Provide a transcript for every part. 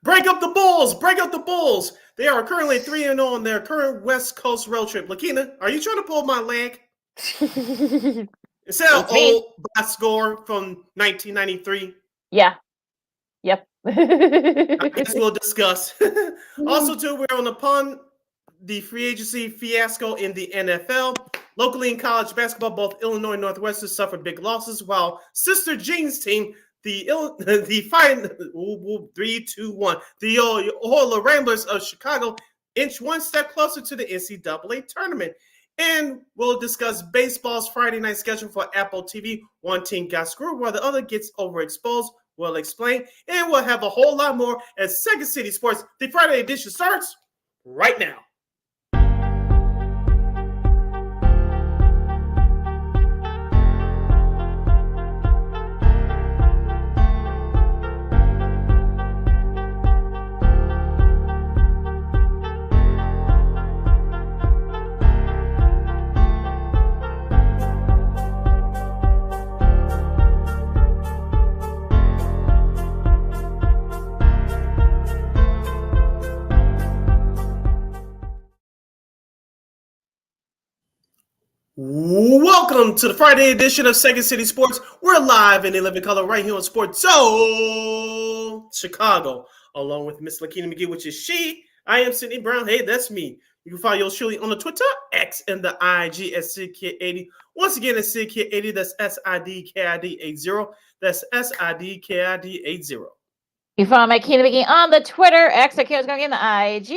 Break up the Bulls! Break up the Bulls! They are currently 3-0 on their current West Coast road trip. Lakina, are you trying to pull my leg? Is that an old box score from 1993? Yeah. Yep. I guess we'll discuss. Also, too, we're upon the free agency fiasco in the NFL. Locally in college basketball, both Illinois and Northwestern suffered big losses, while Sister Jean's team, the Oiler Ramblers of Chicago, inch one step closer to the NCAA tournament. And we'll discuss baseball's Friday night schedule for Apple TV. One team got screwed while the other gets overexposed. We'll explain, and we'll have a whole lot more as Second City Sports, the Friday edition, starts right now. Welcome to the Friday edition of Second City Sports. We're live in the living color right here on Sports Zone Chicago, along with Miss Lakina McGee, which is she. I am Sydney Brown. Hey, that's me. You can follow yours truly on the Twitter, X, and the IG at SidKid80. Once again, it's SidKid80. That's SIDKID80. That's SIDKID80. You follow my Lakina McGee on the Twitter, X, I can't go in the IG.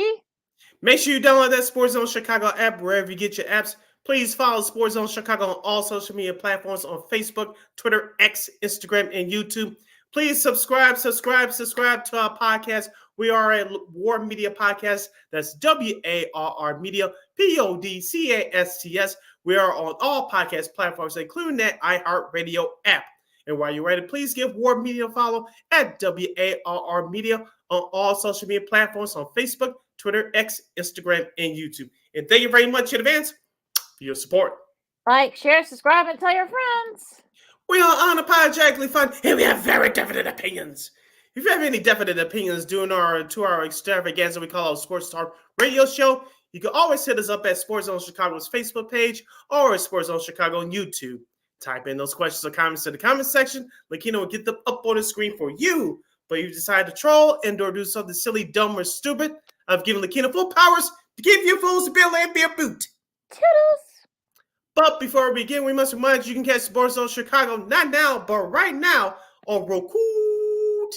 Make sure you download that Sports Zone Chicago app wherever you get your apps. Please follow Sports Zone Chicago on all social media platforms on Facebook, Twitter, X, Instagram, and YouTube. Please subscribe to our podcast. We are a War Media Podcast. That's WARR Media, PODCASTS. We are on all podcast platforms, including that iHeartRadio app. And while you're ready, please give War Media a follow at WARR Media on all social media platforms on Facebook, Twitter, X, Instagram, and YouTube. And thank you very much in advance for your support. Like, share, subscribe, and tell your friends. We are unapologetically fun, and we have very definite opinions. If you have any definite opinions during our extravaganza we call our Sports Talk radio show, you can always hit us up at Sports Zone Chicago's Facebook page or at Sports Zone Chicago on YouTube. Type in those questions or comments in the comment section. Lakina will get them up on the screen for you. But if you decide to troll and or do something silly, dumb, or stupid, I've given Lakina full powers to give you fools a bill and be a boot. Toodles. But before we begin, we must remind you can catch Sports Zone Chicago not now, but right now on Roku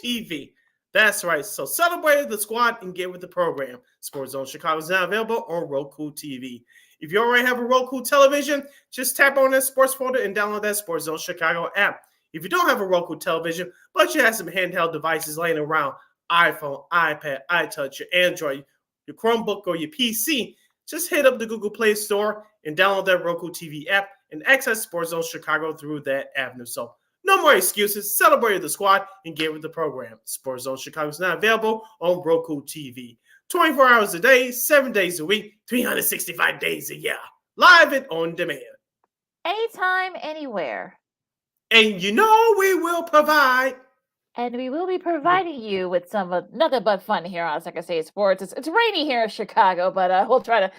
TV. That's right. So celebrate the squad and get with the program. Sports Zone Chicago is now available on Roku TV. If you already have a Roku television, just tap on that sports folder and download that Sports Zone Chicago app. If you don't have a Roku television, but you have some handheld devices laying around, iPhone, iPad, iTouch, your Android, your Chromebook, or your PC, just hit up the Google Play Store and download that Roku TV app and access Sports Zone Chicago through that avenue. So no more excuses. Celebrate the squad and get with the program. Sports Zone Chicago is now available on Roku TV. 24 hours a day, 7 days a week, 365 days a year. Live and on demand. Anytime, anywhere. And you know we will provide. And we will be providing you with some nothing but fun here on Second City Sports. It's rainy here in Chicago, but we'll try to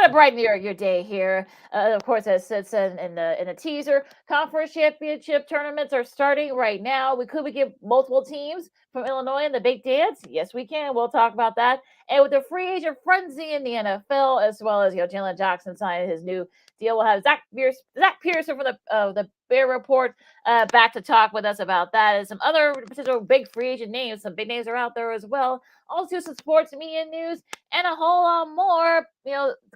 brighten your day here. Of course, as it's in the teaser, conference championship tournaments are starting right now. We get multiple teams from Illinois in the big dance. Yes, we can. We'll talk about that. And with the free agent frenzy in the NFL, as well as Jaylon Johnson signing his new deal, we'll have Zack Pearson from the Bear Report back to talk with us about that, and some other potential big free agent names. Some big names are out there as well. Also, some sports media news and a whole lot more,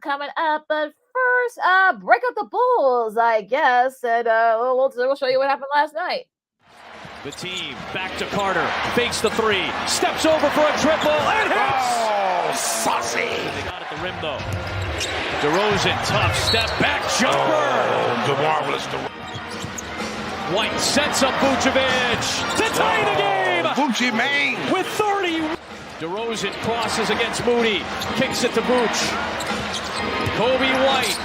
coming up. But first, break up the Bulls, I guess, and we'll show you what happened last night. The team back to Carter, fakes the three, steps over for a triple, and hits! Oh, saucy! They got at the rim, though. DeRozan, tough step back jumper! Oh, the marvelous White sets up Vucevic to tie the game! Vucci Main! With 30! DeRozan crosses against Moody, kicks it to Vooch. Kobe White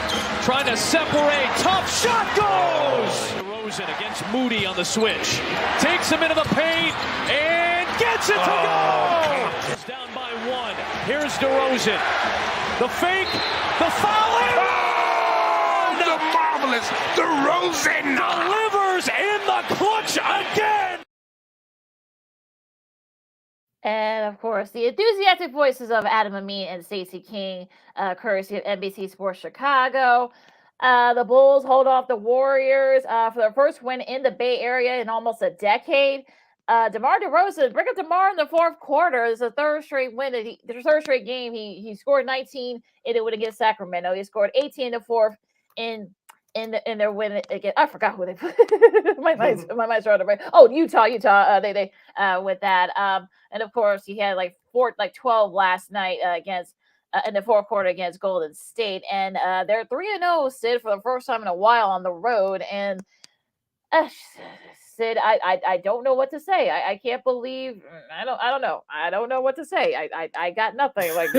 trying to separate, tough shot goes! DeRozan against Moody on the switch, takes him into the paint, and gets it to go! It's down by 1. Here's DeRozan. The fake, the foul. The marvelous DeRozan Delivers in the clutch again. And of course, the enthusiastic voices of Adam Amin and Stacey King, courtesy of NBC Sports Chicago. The Bulls hold off the Warriors for their first win in the Bay Area in almost a decade. DeMar DeRozan, bring up DeMar in the fourth quarter. It's the third straight win. The third straight game. He scored 19 in the win against Sacramento. He scored 18 in the fourth in their win again. I forgot who they put. my mind's trying to break. Oh, Utah. They with that. And of course he had like 12 last night against in the fourth quarter against Golden State, and they're 3-0, Sid, for the first time in a while on the road. And Sid, I don't know what to say. I can't believe. I don't know what to say. I got nothing. Like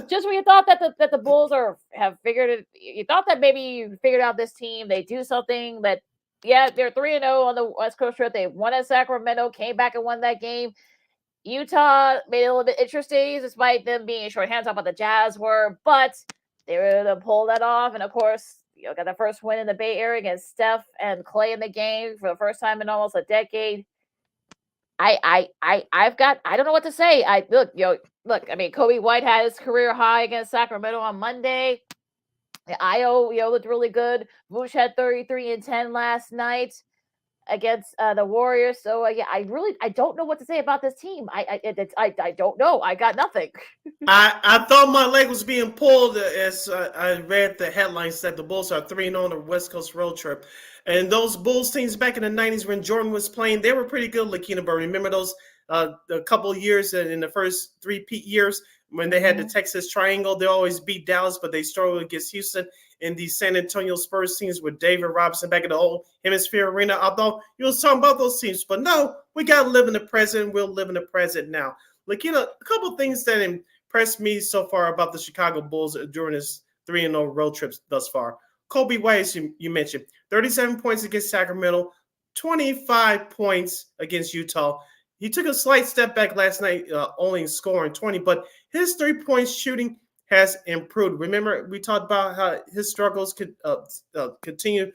just when you thought that the Bulls have figured it, you thought that maybe you figured out this team. They do something that, yeah, they're 3-0 on the West Coast trip. They won at Sacramento, came back and won that game. Utah made it a little bit interesting, despite them being short hands off what the Jazz were, but they were able to pull that off. And of course, got the first win in the Bay Area against Steph and Clay in the game for the first time in almost a decade. I don't know what to say. Look. I mean, Kobe White had his career high against Sacramento on Monday. Io, looked really good. Vooch had 33 and 10 last night against the Warriors. So I don't know what to say about this team. I don't know. I got nothing. I thought my leg was being pulled as I read the headlines that the Bulls are 3-0 on the West Coast road trip. And those Bulls teams back in the 90s when Jordan was playing, they were pretty good, Lakina, but remember those a couple of years in the first 3 years when they had the Texas Triangle, they always beat Dallas, but they struggled against Houston. In the San Antonio Spurs teams with David Robinson back in the old Hemisphere Arena. I thought you was talking about those teams, but no, we got to live in the present. We'll live in the present now. Lakina, a couple of things that impressed me so far about the Chicago Bulls during this 3-0 road trips thus far. Kobe White, as you mentioned, 37 points against Sacramento, 25 points against Utah. He took a slight step back last night, only scoring 20, but his 3-point shooting has improved. Remember, we talked about how his struggles could continue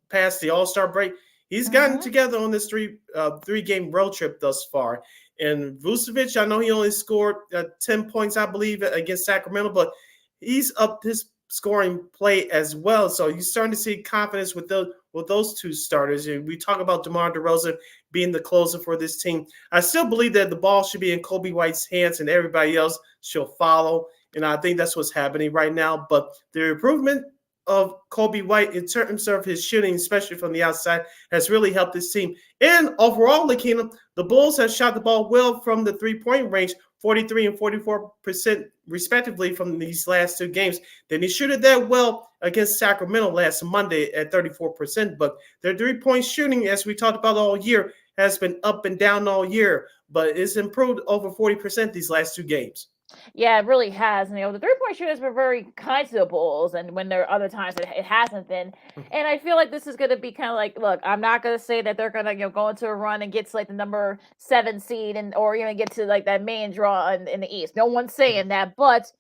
past the All-Star break. He's gotten together on this three-game road trip thus far. And Vucevic, I know he only scored 10 points, I believe, against Sacramento, but he's up his scoring play as well. So you're starting to see confidence with those two starters. And we talk about DeMar DeRozan being the closer for this team. I still believe that the ball should be in Kobe White's hands and everybody else should follow. And I think that's what's happening right now. But the improvement of Kobe White in terms of his shooting, especially from the outside, has really helped this team. And overall, Lakina, the Bulls have shot the ball well from the three-point range, 43 and 44% respectively from these last two games. They didn't shoot it that well against Sacramento last Monday at 34%. But their three-point shooting, as we talked about all year, has been up and down all year. But it's improved over 40% these last two games. Yeah, it really has. And, the three-point shooting has been very kind to the Bulls, and when there are other times it hasn't been. And I feel like this is going to be kind of like, look, I'm not going to say that they're going to go into a run and get to like the number 7 seed or even get to like that main draw in the East. No one's saying that, but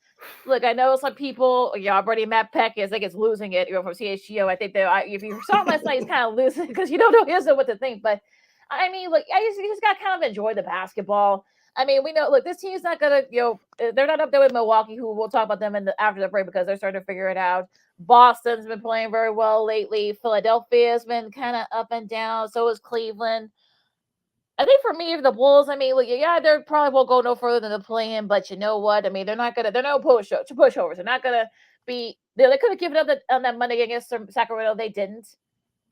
look, I know some people, already Matt Peck is losing it, from CHGO. I think that if you saw him last night, he's kind of losing because you don't know, he doesn't know what to think. But I mean, look, you just got to kind of enjoy the basketball. I mean, we know, look, this team's not going to, they're not up there with Milwaukee, who we'll talk about them after the break because they're starting to figure it out. Boston's been playing very well lately. Philadelphia's been kind of up and down. So is Cleveland. I think for me, the Bulls, I mean, look, they probably won't go no further than the play-in, but you know what? I mean, they're no pushovers. They're not going to be, they could have given up on that Monday against Sacramento. They didn't.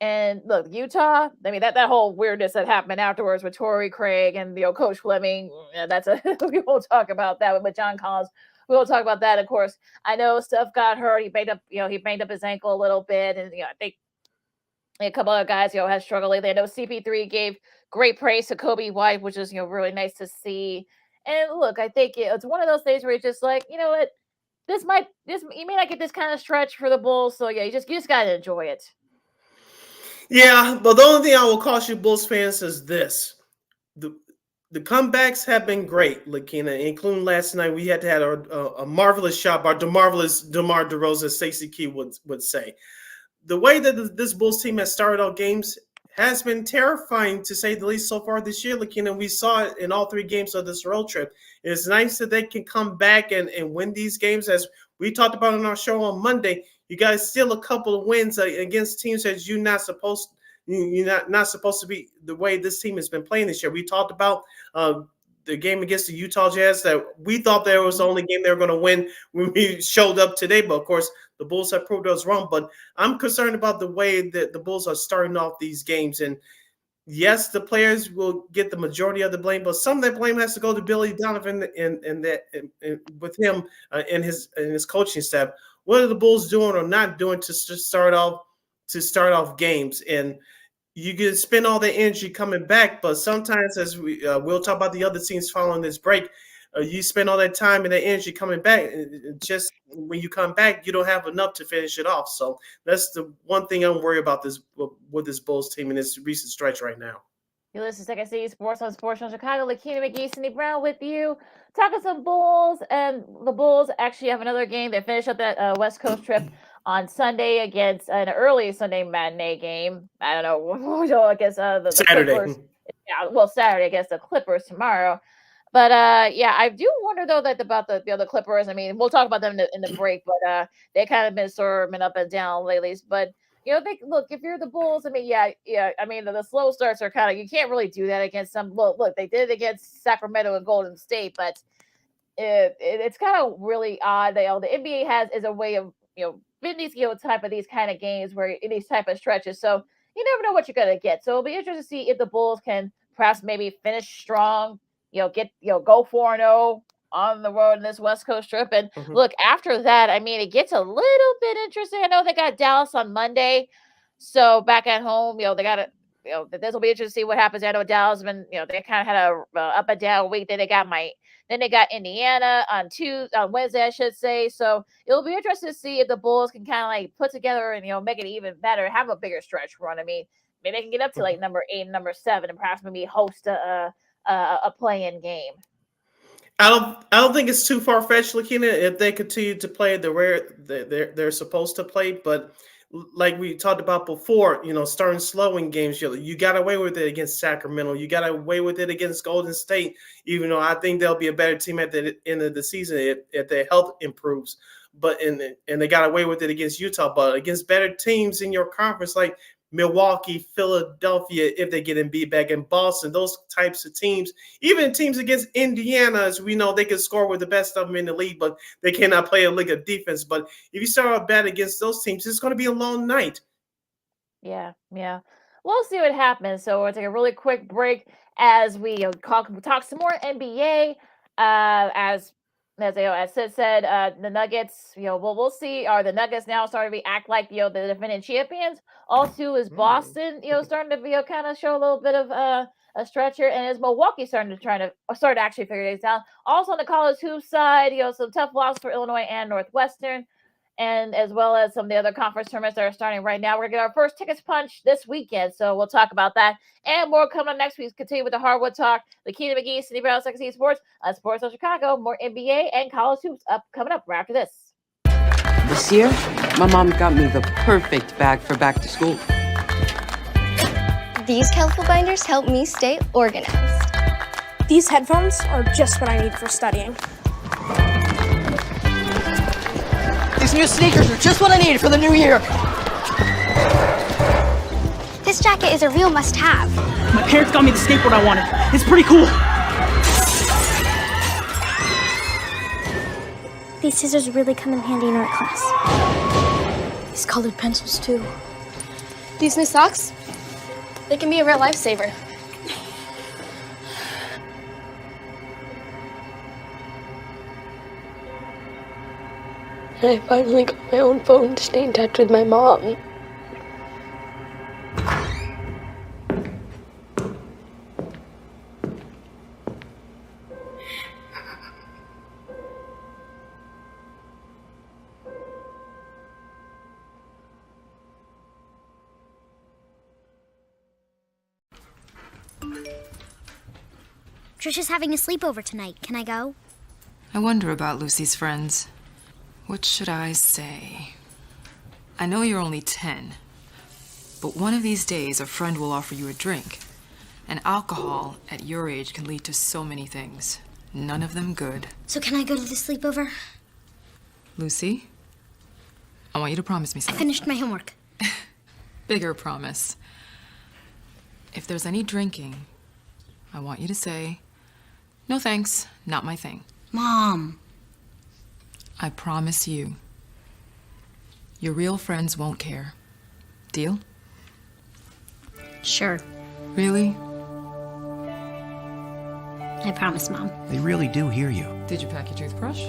And look, Utah, I mean, that whole weirdness that happened afterwards with Torrey Craig and Coach Fleming, we won't talk about that with John Collins. We won't talk about that, of course. I know Steph got hurt. He banged up his ankle a little bit, and I think a couple other guys have struggled lately. I know CP3 gave great praise to Kobe White, which is really nice to see. And look, I think it's one of those days where you're just like, you know what, you may not get this kind of stretch for the Bulls, so you just gotta enjoy it. Yeah, but the only thing I will caution Bulls fans is this. The comebacks have been great, Lakina, including last night. We had to have a marvelous shot by marvelous DeMar DeRozan, as Stacey Key would say. The way that this Bulls team has started out games has been terrifying, to say the least, so far this year, Lakina. We saw it in all 3 games of this road trip. It's nice that they can come back and win these games. As we talked about on our show on Monday, you guys steal a couple of wins against teams that you're not supposed to be the way this team has been playing this year. We talked about the game against the Utah Jazz that we thought that was the only game they were going to win when we showed up today. But, of course, the Bulls have proved us wrong. But I'm concerned about the way that the Bulls are starting off these games. And, yes, the players will get the majority of the blame, but some of that blame has to go to Billy Donovan and with him and his coaching staff. What are the Bulls doing or not doing to start off games? And you can spend all the energy coming back, but sometimes, as we'll talk about the other teams following this break, you spend all that time and that energy coming back. Just when you come back, you don't have enough to finish it off. So that's the one thing I'm worried about with this Bulls team in this recent stretch right now. You listen to Second City Sports on Chicago. Lakina McGee, Cindy Brown with you. Talking some Bulls, and the Bulls actually have another game. They finish up that West Coast trip on Sunday against an early Sunday matinee game. I don't know, I guess the Saturday. Clippers. Yeah, well, Saturday against the Clippers tomorrow. But yeah, I do wonder though about the other Clippers. I mean, we'll talk about them in the break, but they kind of been sort of been up and down lately. But if you're the Bulls, I mean, yeah. I mean, the slow starts are kind of, you can't really do that against some. Look, they did it against Sacramento and Golden State, but it's kind of really odd. The NBA is a way of in these these kind of games where in these type of stretches. So you never know what you're gonna get. So it'll be interesting to see if the Bulls can perhaps maybe finish strong. Go 4-0 on the road in this West Coast trip. And look, after that, I mean, it gets a little bit interesting. I know they got Dallas on Monday, so back at home, they got to, this will be interesting to see what happens. I know Dallas been, they kind of had a up and down week. Then they got Indiana on Wednesday, I should say. So it'll be interesting to see if the Bulls can kind of like put together and make it even better, have a bigger stretch run. I mean, maybe they can get up to like number 8, number 7, and perhaps maybe host a play-in game. I don't think it's too far-fetched, Lakina, if they continue to play the way they're supposed to play. But like we talked about before, starting slow in games, you got away with it against Sacramento. You got away with it against Golden State, even though I think they'll be a better team at the end of the season if their health improves. But and they got away with it against Utah. But against better teams in your conference, like Milwaukee, Philadelphia, if they get Embiid back, in Boston, those types of teams, even teams against Indiana, as we know, they can score with the best of them in the league, but they cannot play a league of defense. But if you start out bad against those teams, it's going to be a long night. Yeah. We'll see what happens. So we'll take a really quick break as we talk some more NBA. As Sid said, the Nuggets, we'll see. Are the Nuggets now starting to act like the defending champions? Also, is Boston, starting to be kind of show a little bit of a stretcher, and is Milwaukee starting to actually figure things out? Also on the college hoops side, some tough losses for Illinois and Northwestern, and as well as some of the other conference tournaments that are starting right now. We're gonna get our first tickets punch this weekend, so we'll talk about that and more coming up next week. Continue with the Hardwood Talk. Lakina McGee, Cindy Brown, Second City Sports on Sports of Chicago. More NBA and college hoops coming up right after this. This year, my mom got me the perfect bag for back to school. These colorful binders help me stay organized. These headphones are just what I need for studying. These new sneakers are just what I need for the new year. This jacket is a real must-have. My parents got me the skateboard I wanted. It's pretty cool. These scissors really come in handy in art class. These colored pencils, too. These new socks, they can be a real lifesaver. I finally got my own phone to stay in touch with my mom. Trisha's having a sleepover tonight. Can I go? I wonder about Lucy's friends. What should I say? I know you're only 10, but one of these days a friend will offer you a drink. And alcohol at your age can lead to so many things. None of them good. So can I go to the sleepover? Lucy, I want you to promise me I something. finished my homework. Bigger promise. If there's any drinking, I want you to say, "No thanks, not my thing." Mom. I promise you, your real friends won't care. Deal? Sure. Really? I promise, Mom. They really do hear you. Did you pack your toothbrush?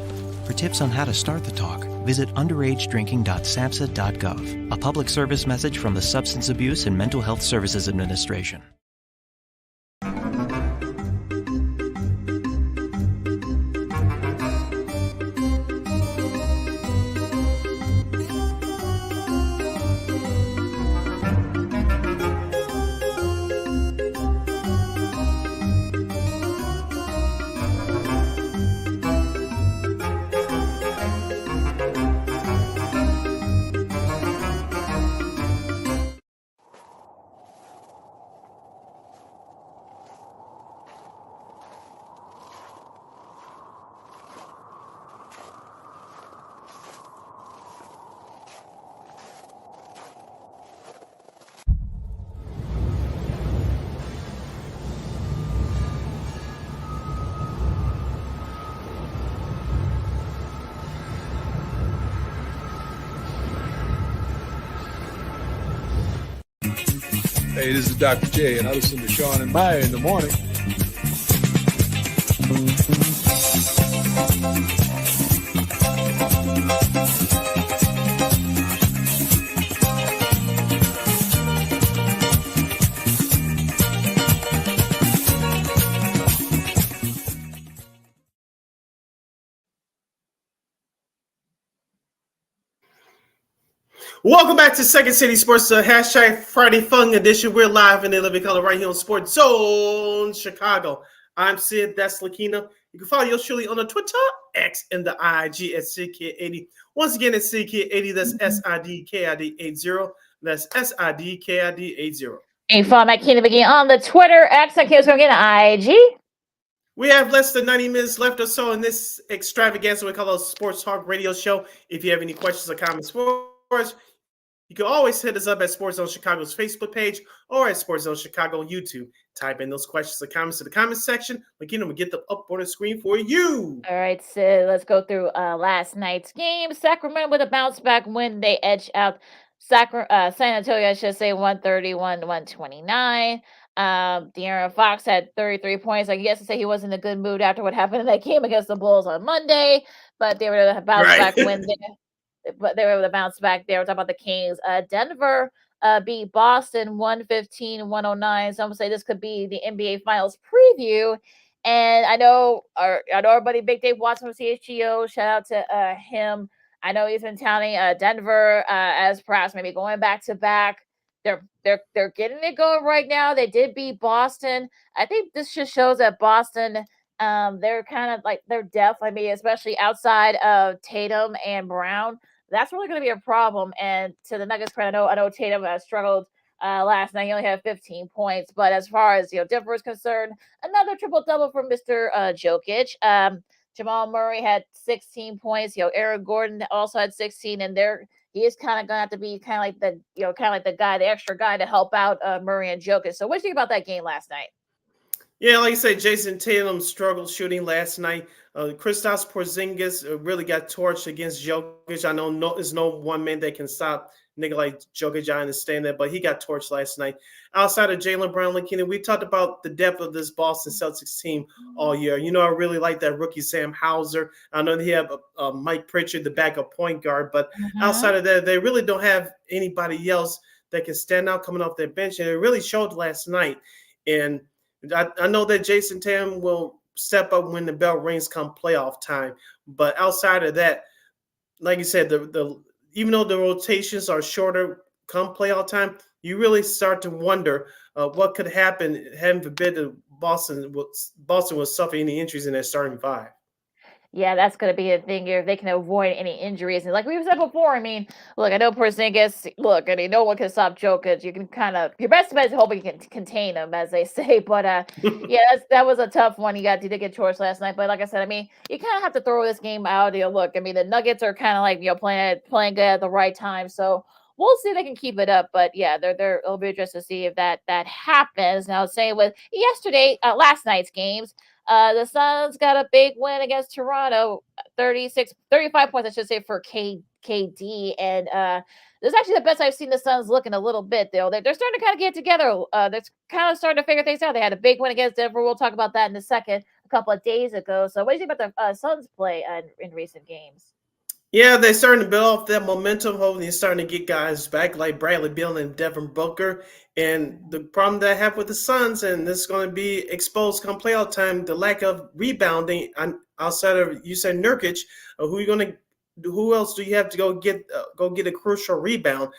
For tips on how to start the talk, visit underagedrinking.samhsa.gov. A public service message from the Substance Abuse and Mental Health Services Administration. Hey, this is Dr. J, and I listen to Sean and Maya in the morning. Welcome back to Second City Sports, hashtag Friday Fun Edition. We're live in the living color right here on Sports Zone Chicago. I'm Sid, that's Lakina. You can follow yours truly on the Twitter, X, and the IG at SidKid80. Once again, it's SidKid80. That's SIDKID80. That's SIDKID80. And follow my Kingdom again on the Twitter, X, I can't again, IG. We have less than 90 minutes left or so in this extravaganza we call a Sports Talk Radio Show. If you have any questions or comments for us, you can always hit us up at Sports Zone Chicago's Facebook page or at Sports Zone Chicago on YouTube. Type in those questions or comments in the comments section. Again, we'll get them up on the screen for you. All right, so let's go through last night's game. Sacramento with a bounce back win. They edged out San Antonio, I should say, 131-129. De'Aaron Fox had 33 points. I guess to say he wasn't in a good mood after what happened in that game against the Bulls on Monday, but they were able to bounce back win there. But they were able to bounce back there. We're talking about the Kings. Denver beat Boston 115-109. Some say this could be the NBA Finals preview. And I know our buddy Big Dave Watson from CHGO. Shout out to him. I know he's been touting Denver as perhaps maybe going back to back. They're getting it going right now. They did beat Boston. I think this just shows that Boston. They're kind of like their depth. I mean, especially outside of Tatum and Brown, that's really going to be a problem. And to the Nuggets credit, I know Tatum struggled last night. He only had 15 points, but as far as Denver is concerned, another triple double for Mr. Jokic. Jamal Murray had 16 points. Aaron Gordon also had 16, and he is kind of going to have to be kind of like the guy, the extra guy to help out Murray and Jokic. So, what do you think about that game last night? Yeah, like you said, Jason Tatum struggled shooting last night. Kristaps Porzingis really got torched against Jokic. I know there's no one man that can stop nigga like Jokic. I understand that, but he got torched last night. Outside of Jaylen Brown, we talked about the depth of this Boston Celtics team all year. I really like that rookie Sam Hauser. I know they have Mike Pritchard, the backup point guard, but outside of that, they really don't have anybody else that can stand out coming off their bench, and it really showed last night. And I know that Jason Tatum will step up when the bell rings come playoff time. But outside of that, like you said, even though the rotations are shorter come playoff time, you really start to wonder what could happen, heaven forbid, the Boston was suffering any injuries in their starting five. Yeah, that's going to be a thing here if they can avoid any injuries. And like we've said before, I mean, look, I know Porzingis. Look, I mean, no one can stop Jokic. You can kind of your best bet is hoping you can contain him, as they say. But yeah, that was a tough one. He did get torched last night. But like I said, I mean, you kind of have to throw this game out. Look, I mean, the Nuggets are kind of like playing good at the right time. So we'll see if they can keep it up. But yeah, it'll be interesting to see if that happens. Now, saying with last night's games. The Suns got a big win against Toronto, 35 points, I should say, for KD. And this is actually the best I've seen the Suns look in a little bit, though. They're starting to kind of get together. They're kind of starting to figure things out. They had a big win against Denver. We'll talk about that in a second, a couple of days ago. So what do you think about the Suns play in recent games? Yeah, they're starting to build off that momentum. Hopefully, they're starting to get guys back like Bradley Beal and Devin Booker. And the problem that I have with the Suns, and this is going to be exposed come playoff time, the lack of rebounding outside of you said Nurkic. Who else do you have to go get a crucial rebound?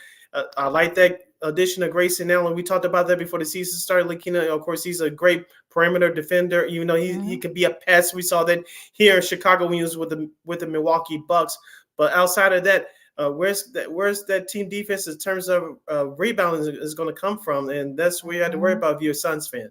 I like that addition of Grayson Allen. We talked about that before the season started. Like, of course, he's a great perimeter defender. Even though he can be a passer, we saw that here in Chicago when he was with the Milwaukee Bucks. But outside of that, where's that team defense in terms of rebounding is going to come from? And that's where you have to worry about if you're a Suns fan.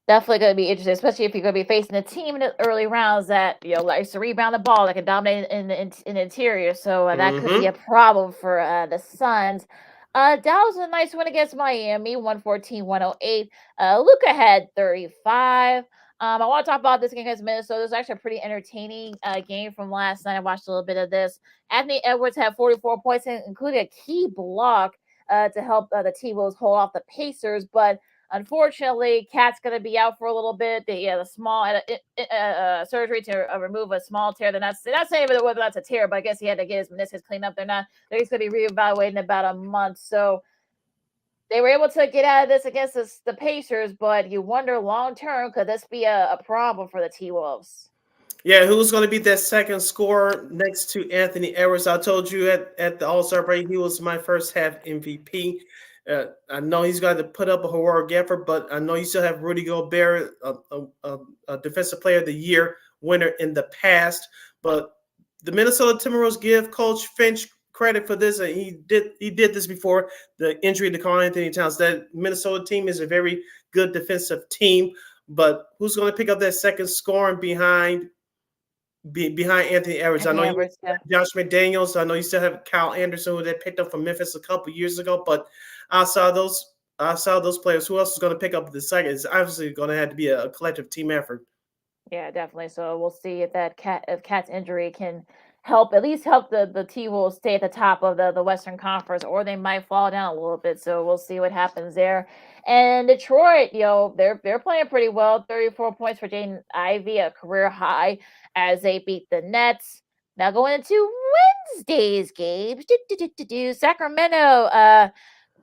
Definitely going to be interesting, especially if you're going to be facing a team in the early rounds that likes to rebound the ball, that can dominate in the interior. So that could be a problem for the Suns. Dallas was a nice win against Miami, 114-108. Luka had 35. I want to talk about this game against Minnesota. It was actually a pretty entertaining game from last night. I watched a little bit of this. Anthony Edwards had 44 points, including a key block to help the T-Wolves hold off the Pacers. But unfortunately, Cat's going to be out for a little bit. The small surgery to remove a small tear. They're not saying whether that's a tear, but I guess he had to get his meniscus cleaned up. He's going to be reevaluated in about a month. So they were able to get out of this against the Pacers, but you wonder long-term, could this be a problem for the T-Wolves? Yeah, who's going to be that second scorer next to Anthony Edwards? I told you at the All-Star break, he was my first half MVP. I know he's got to put up a heroic effort, but I know you still have Rudy Gobert, a Defensive Player of the Year winner in the past. But the Minnesota Timberwolves give Coach Finch credit for this, and he did this before the injury to Karl-Anthony Towns. That Minnesota team is a very good defensive team, but who's going to pick up that second scoring behind Anthony Edwards? I know you have Josh McDaniels. I know you still have Kyle Anderson, who they picked up from Memphis a couple years ago. But outside those players, who else is going to pick up the second? It's obviously going to have to be a collective team effort. Yeah, definitely. So we'll see if Cat's injury can at least help the T-Wolves stay at the top of the Western Conference, or they might fall down a little bit. So we'll see what happens there. And Detroit, they're playing pretty well. 34 points for Jaden Ivey, a career high, as they beat the Nets. Now going into Wednesday's games, Sacramento, kind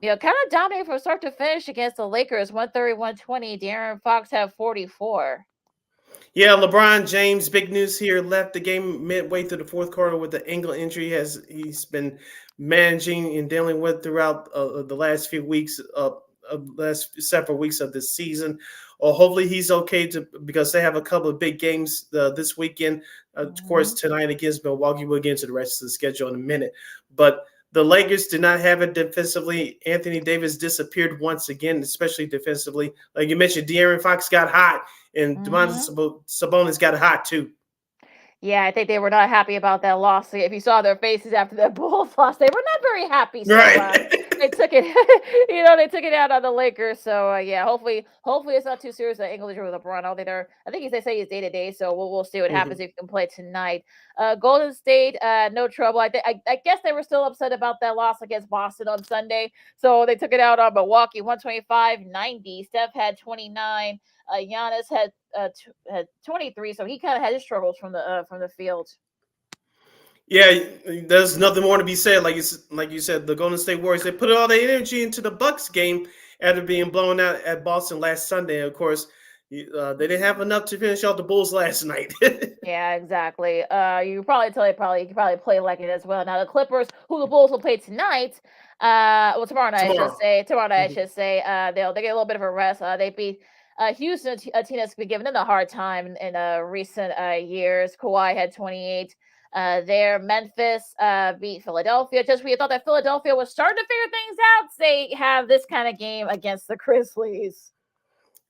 of dominated from start to finish against the Lakers, 130-120. De'Aaron Fox had 44. Yeah, LeBron James, big news here, left the game midway through the fourth quarter with the ankle injury. He's been managing and dealing with throughout the last few weeks, last several weeks of this season. Hopefully he's okay because they have a couple of big games this weekend. Of course, tonight against Milwaukee. We'll get into the rest of the schedule in a minute. But the Lakers did not have it defensively. Anthony Davis disappeared once again, especially defensively. Like you mentioned, De'Aaron Fox got hot, and Domantas Sabonis got hot too. Yeah, I think they were not happy about that loss. If you saw their faces after that Bulls loss, they were not very happy. So, right. They took it, they took it out on the Lakers. So yeah, hopefully it's not too serious. The ankle injury with LeBron. I think they say he's day to day. So we'll see what happens if he can play tonight. Golden State, no trouble. I guess they were still upset about that loss against Boston on Sunday. So they took it out on Milwaukee, 125-90. Steph had 29. Giannis had 23, so he kind of had his struggles from the field. Yeah, there's nothing more to be said. Like you said, the Golden State Warriors, they put all their energy into the Bucks game after being blown out at Boston last Sunday. Of course, they didn't have enough to finish off the Bulls last night. Yeah, exactly. You probably play like it as well. Now the Clippers, who the Bulls will play tonight, tomorrow night. I should say. They'll get a little bit of a rest. They beat Houston, a team that's been giving them a hard time in recent years. Kawhi had 28. There, Memphis beat Philadelphia. Just we thought that Philadelphia was starting to figure things out. They have this kind of game against the Grizzlies.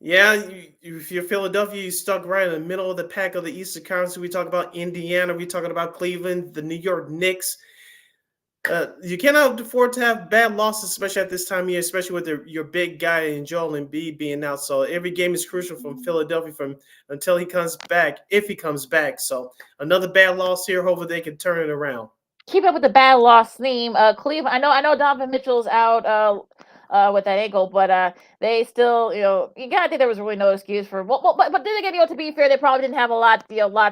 Yeah, if you're Philadelphia, you stuck right in the middle of the pack of the Eastern Conference. We talk about Indiana, we talking about Cleveland, the New York Knicks. You cannot afford to have bad losses, especially at this time of year, especially with your big guy in Joel Embiid being out. So every game is crucial from Philadelphia until he comes back, if he comes back. So another bad loss here. Hopefully they can turn it around. Keep up with the bad loss theme. Cleveland. I know Donovan Mitchell's out with that ankle, but they still, you gotta think there was really no excuse for. But then again, to be fair, they probably didn't have a lot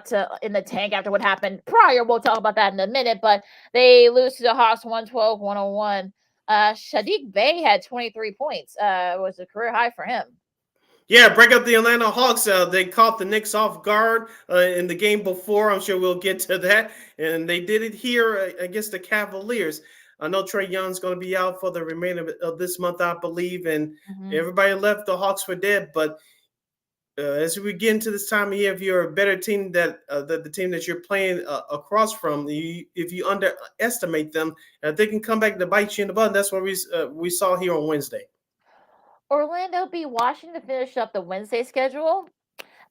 to in the tank after what happened prior. We'll talk about that in a minute. But they lose to the Hawks 112-101. Sadiq Bey had 23 points. It was a career high for him. Yeah, break up the Atlanta Hawks. They caught the Knicks off guard in the game before. I'm sure we'll get to that. And they did it here against the Cavaliers. I know Trae Young's going to be out for the remainder of this month, I believe. And everybody left the Hawks for dead. But as we get into this time of year, if you're a better team that the team that you're playing across from, if you underestimate them, they can come back to bite you in the butt. That's what we saw here on Wednesday. Orlando beat Washington to finish up the Wednesday schedule.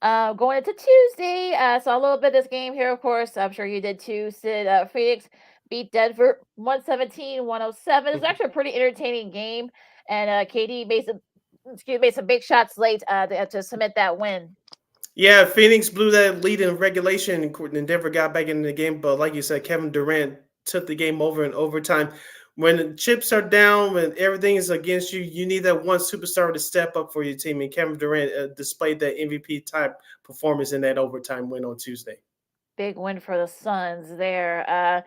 Going into Tuesday, saw a little bit of this game here, of course. I'm sure you did too, Sid. Phoenix beat Denver 117-107. It's actually a pretty entertaining game. And KD made some big shots late to cement that win. Yeah, Phoenix blew that lead in regulation and Denver got back in the game. But like you said, Kevin Durant took the game over in overtime. When the chips are down, when everything is against you, you need that one superstar to step up for your team. And Kevin Durant displayed that MVP-type performance in that overtime win on Tuesday. Big win for the Suns there.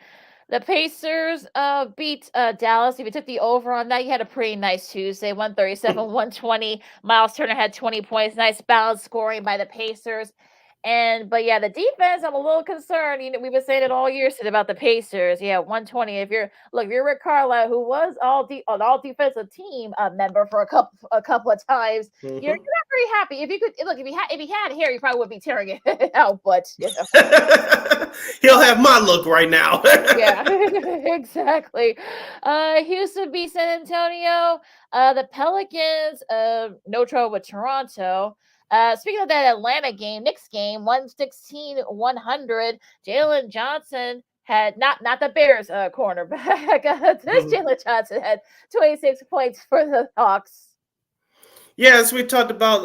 The Pacers beat Dallas. If you took the over on that, you had a pretty nice Tuesday, 137-120. Miles Turner had 20 points. Nice balanced scoring by the Pacers. But yeah, the defense, I'm a little concerned. We've been saying it all year about the Pacers. Yeah, 120. If you're Rick Carlisle, who was an all defensive team member for a couple of times, you're not very happy. If he had hair, he probably would be tearing it out. But he'll have my look right now. Yeah, exactly. Houston beat San Antonio. The Pelicans, no trouble with Toronto. Speaking of that Atlanta game, Knicks game, 116-100. Jaylon Johnson had not the Bears cornerback. Jaylon Johnson had 26 points for the Hawks. Yeah, as we talked about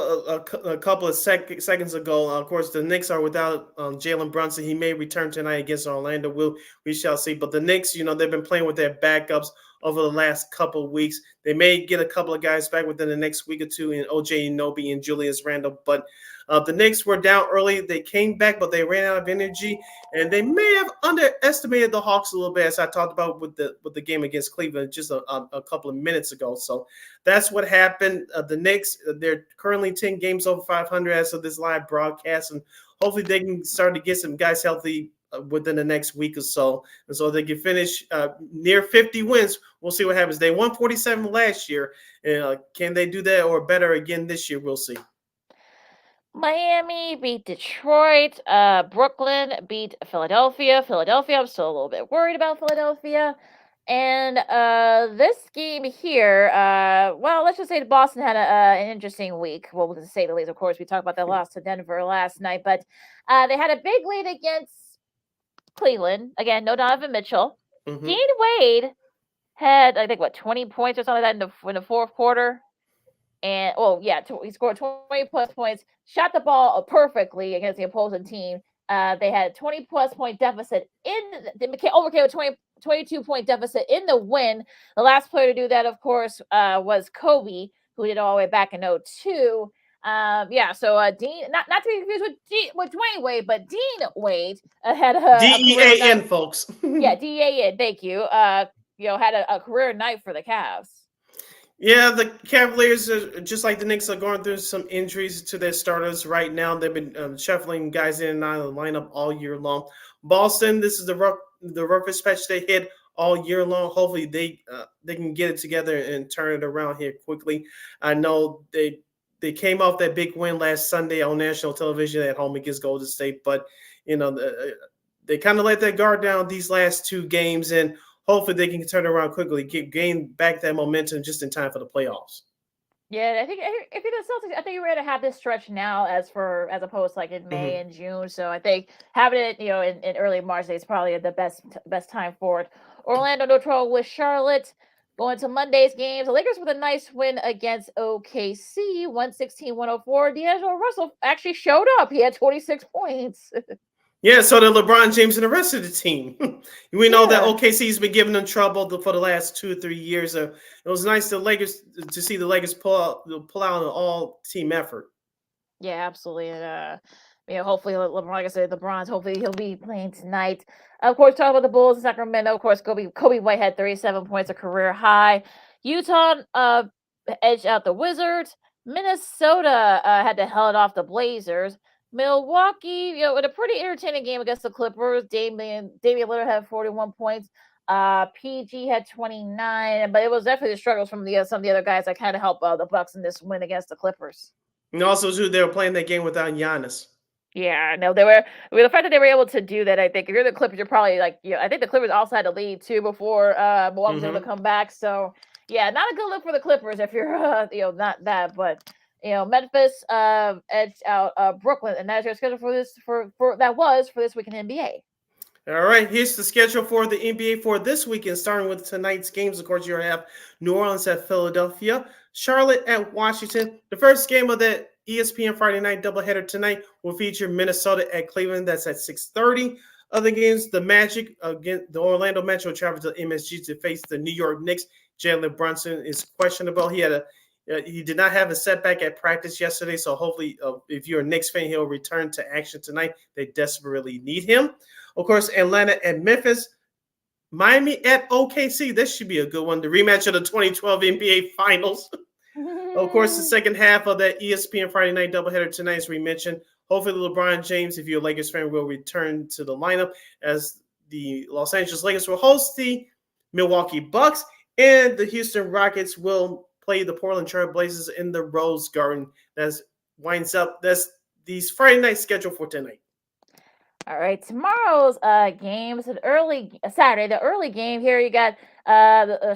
a couple of seconds ago, of course, the Knicks are without Jalen Brunson. He may return tonight against Orlando. We shall see. But the Knicks, they've been playing with their backups over the last couple of weeks. They may get a couple of guys back within the next week or two in OJ Anunoby and Julius Randle. But the Knicks were down early. They came back, but they ran out of energy. And they may have underestimated the Hawks a little bit, as I talked about with the game against Cleveland just a couple of minutes ago. So that's what happened. The Knicks, they're currently 10 games over 500 as of this live broadcast. And hopefully they can start to get some guys healthy within the next week or so. And so they can finish near 50 wins. We'll see what happens. They won 47 last year. Can they do that or better again this year? We'll see. Miami beat Detroit. Brooklyn beat Philadelphia. I'm still a little bit worried about Philadelphia. And this game here, let's just say that Boston had an interesting week. Well, to say the least, of course, we talked about that loss to Denver last night. But they had a big lead against Cleveland. Again, no Donovan Mitchell. Dean Wade had, I think, 20 points or something like that in the fourth quarter. And, he scored 20-plus points, shot the ball perfectly against the opposing team. They had a 20-plus point deficit they overcame a 22-point deficit in the win. The last player to do that, of course, was Kobe, who did it all the way back in 2002. Dean, not to be confused with Dwayne Wade, but Dean Wade had a DEAN, folks. Yeah, DEAN. Thank you. Had a career night for the Cavs. Yeah, the Cavaliers, just like the Knicks, are going through some injuries to their starters right now. They've been shuffling guys in and out of the lineup all year long. Boston, this is the roughest patch they hit all year long. Hopefully they can get it together and turn it around here quickly. I know they they came off that big win last Sunday on national television at home against Golden State, but they kind of let that guard down these last 2 games, and hopefully they can turn around quickly, gain back that momentum just in time for the playoffs. Yeah, I think if you're the Celtics, I think you're going to have this stretch now as opposed to like in May and June. So I think having it, in early March is probably the best time for it. Orlando no trouble with Charlotte. Going to Monday's games, the Lakers with a nice win against OKC, 116-104. D'Angelo Russell actually showed up. He had 26 points. Yeah, so did LeBron James and the rest of the team. We know that OKC's been giving them trouble for the last 2 or 3 years. It was nice to see the Lakers pull out an all-team effort. Yeah, absolutely. And hopefully LeBron, like I said, hopefully he'll be playing tonight. Of course, talking about the Bulls in Sacramento, of course, Kobe White had 37 points, a career high. Utah edged out the Wizards. Minnesota had to held off the Blazers. Milwaukee, with a pretty entertaining game against the Clippers. Damian Lillard had 41 points. PG had 29, but it was definitely the struggles from some of the other guys that kind of helped the Bucks in this win against the Clippers. And also, too, they were playing that game without Giannis. Yeah, no, they were. The fact that they were able to do that, I think, if you're the Clippers, you're probably like, I think the Clippers also had to lead too before Milwaukee was able to come back. So, yeah, not a good look for the Clippers if you're, not that, but. Memphis edged out Brooklyn, and that's your schedule for this week in NBA. All right, here's the schedule for the NBA for this weekend, starting with tonight's games. Of course, you have New Orleans at Philadelphia, Charlotte at Washington. The first game of the ESPN Friday night doubleheader tonight will feature Minnesota at Cleveland. That's at 6:30. Other games, the Magic against the Orlando Magic will travel to MSG to face the New York Knicks. Jalen Brunson is questionable. He did not have a setback at practice yesterday, so hopefully, if you're a Knicks fan, he'll return to action tonight. They desperately need him. Of course, Atlanta at Memphis, Miami at OKC. This should be a good one. The rematch of the 2012 NBA Finals. Of course, the second half of that ESPN Friday night doubleheader tonight, as we mentioned. Hopefully, LeBron James, if you're a Lakers fan, will return to the lineup as the Los Angeles Lakers will host the Milwaukee Bucks, and the Houston Rockets will play the Portland Trail Blazers in the Rose Garden. That's these Friday night schedule for tonight. All right, tomorrow's game is Saturday. The early game here, you got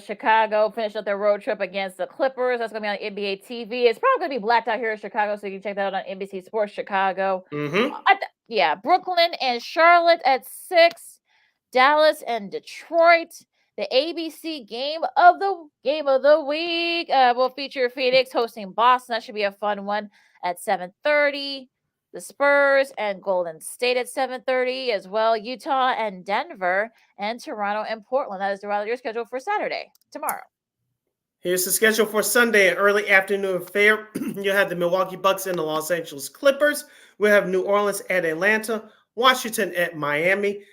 Chicago finish up their road trip against the Clippers. That's going to be on NBA TV. It's probably going to be blacked out here in Chicago, so you can check that out on NBC Sports Chicago. Brooklyn and Charlotte at 6. Dallas and Detroit. The ABC game of the week will feature Phoenix hosting Boston. That should be a fun one at 7:30. The Spurs and Golden State at 7:30 as well. Utah and Denver, and Toronto and Portland. That is your schedule for Saturday, tomorrow. Here's the schedule for Sunday, an early afternoon affair. You'll have the Milwaukee Bucks and the Los Angeles Clippers. We'll have New Orleans at Atlanta, Washington at Miami,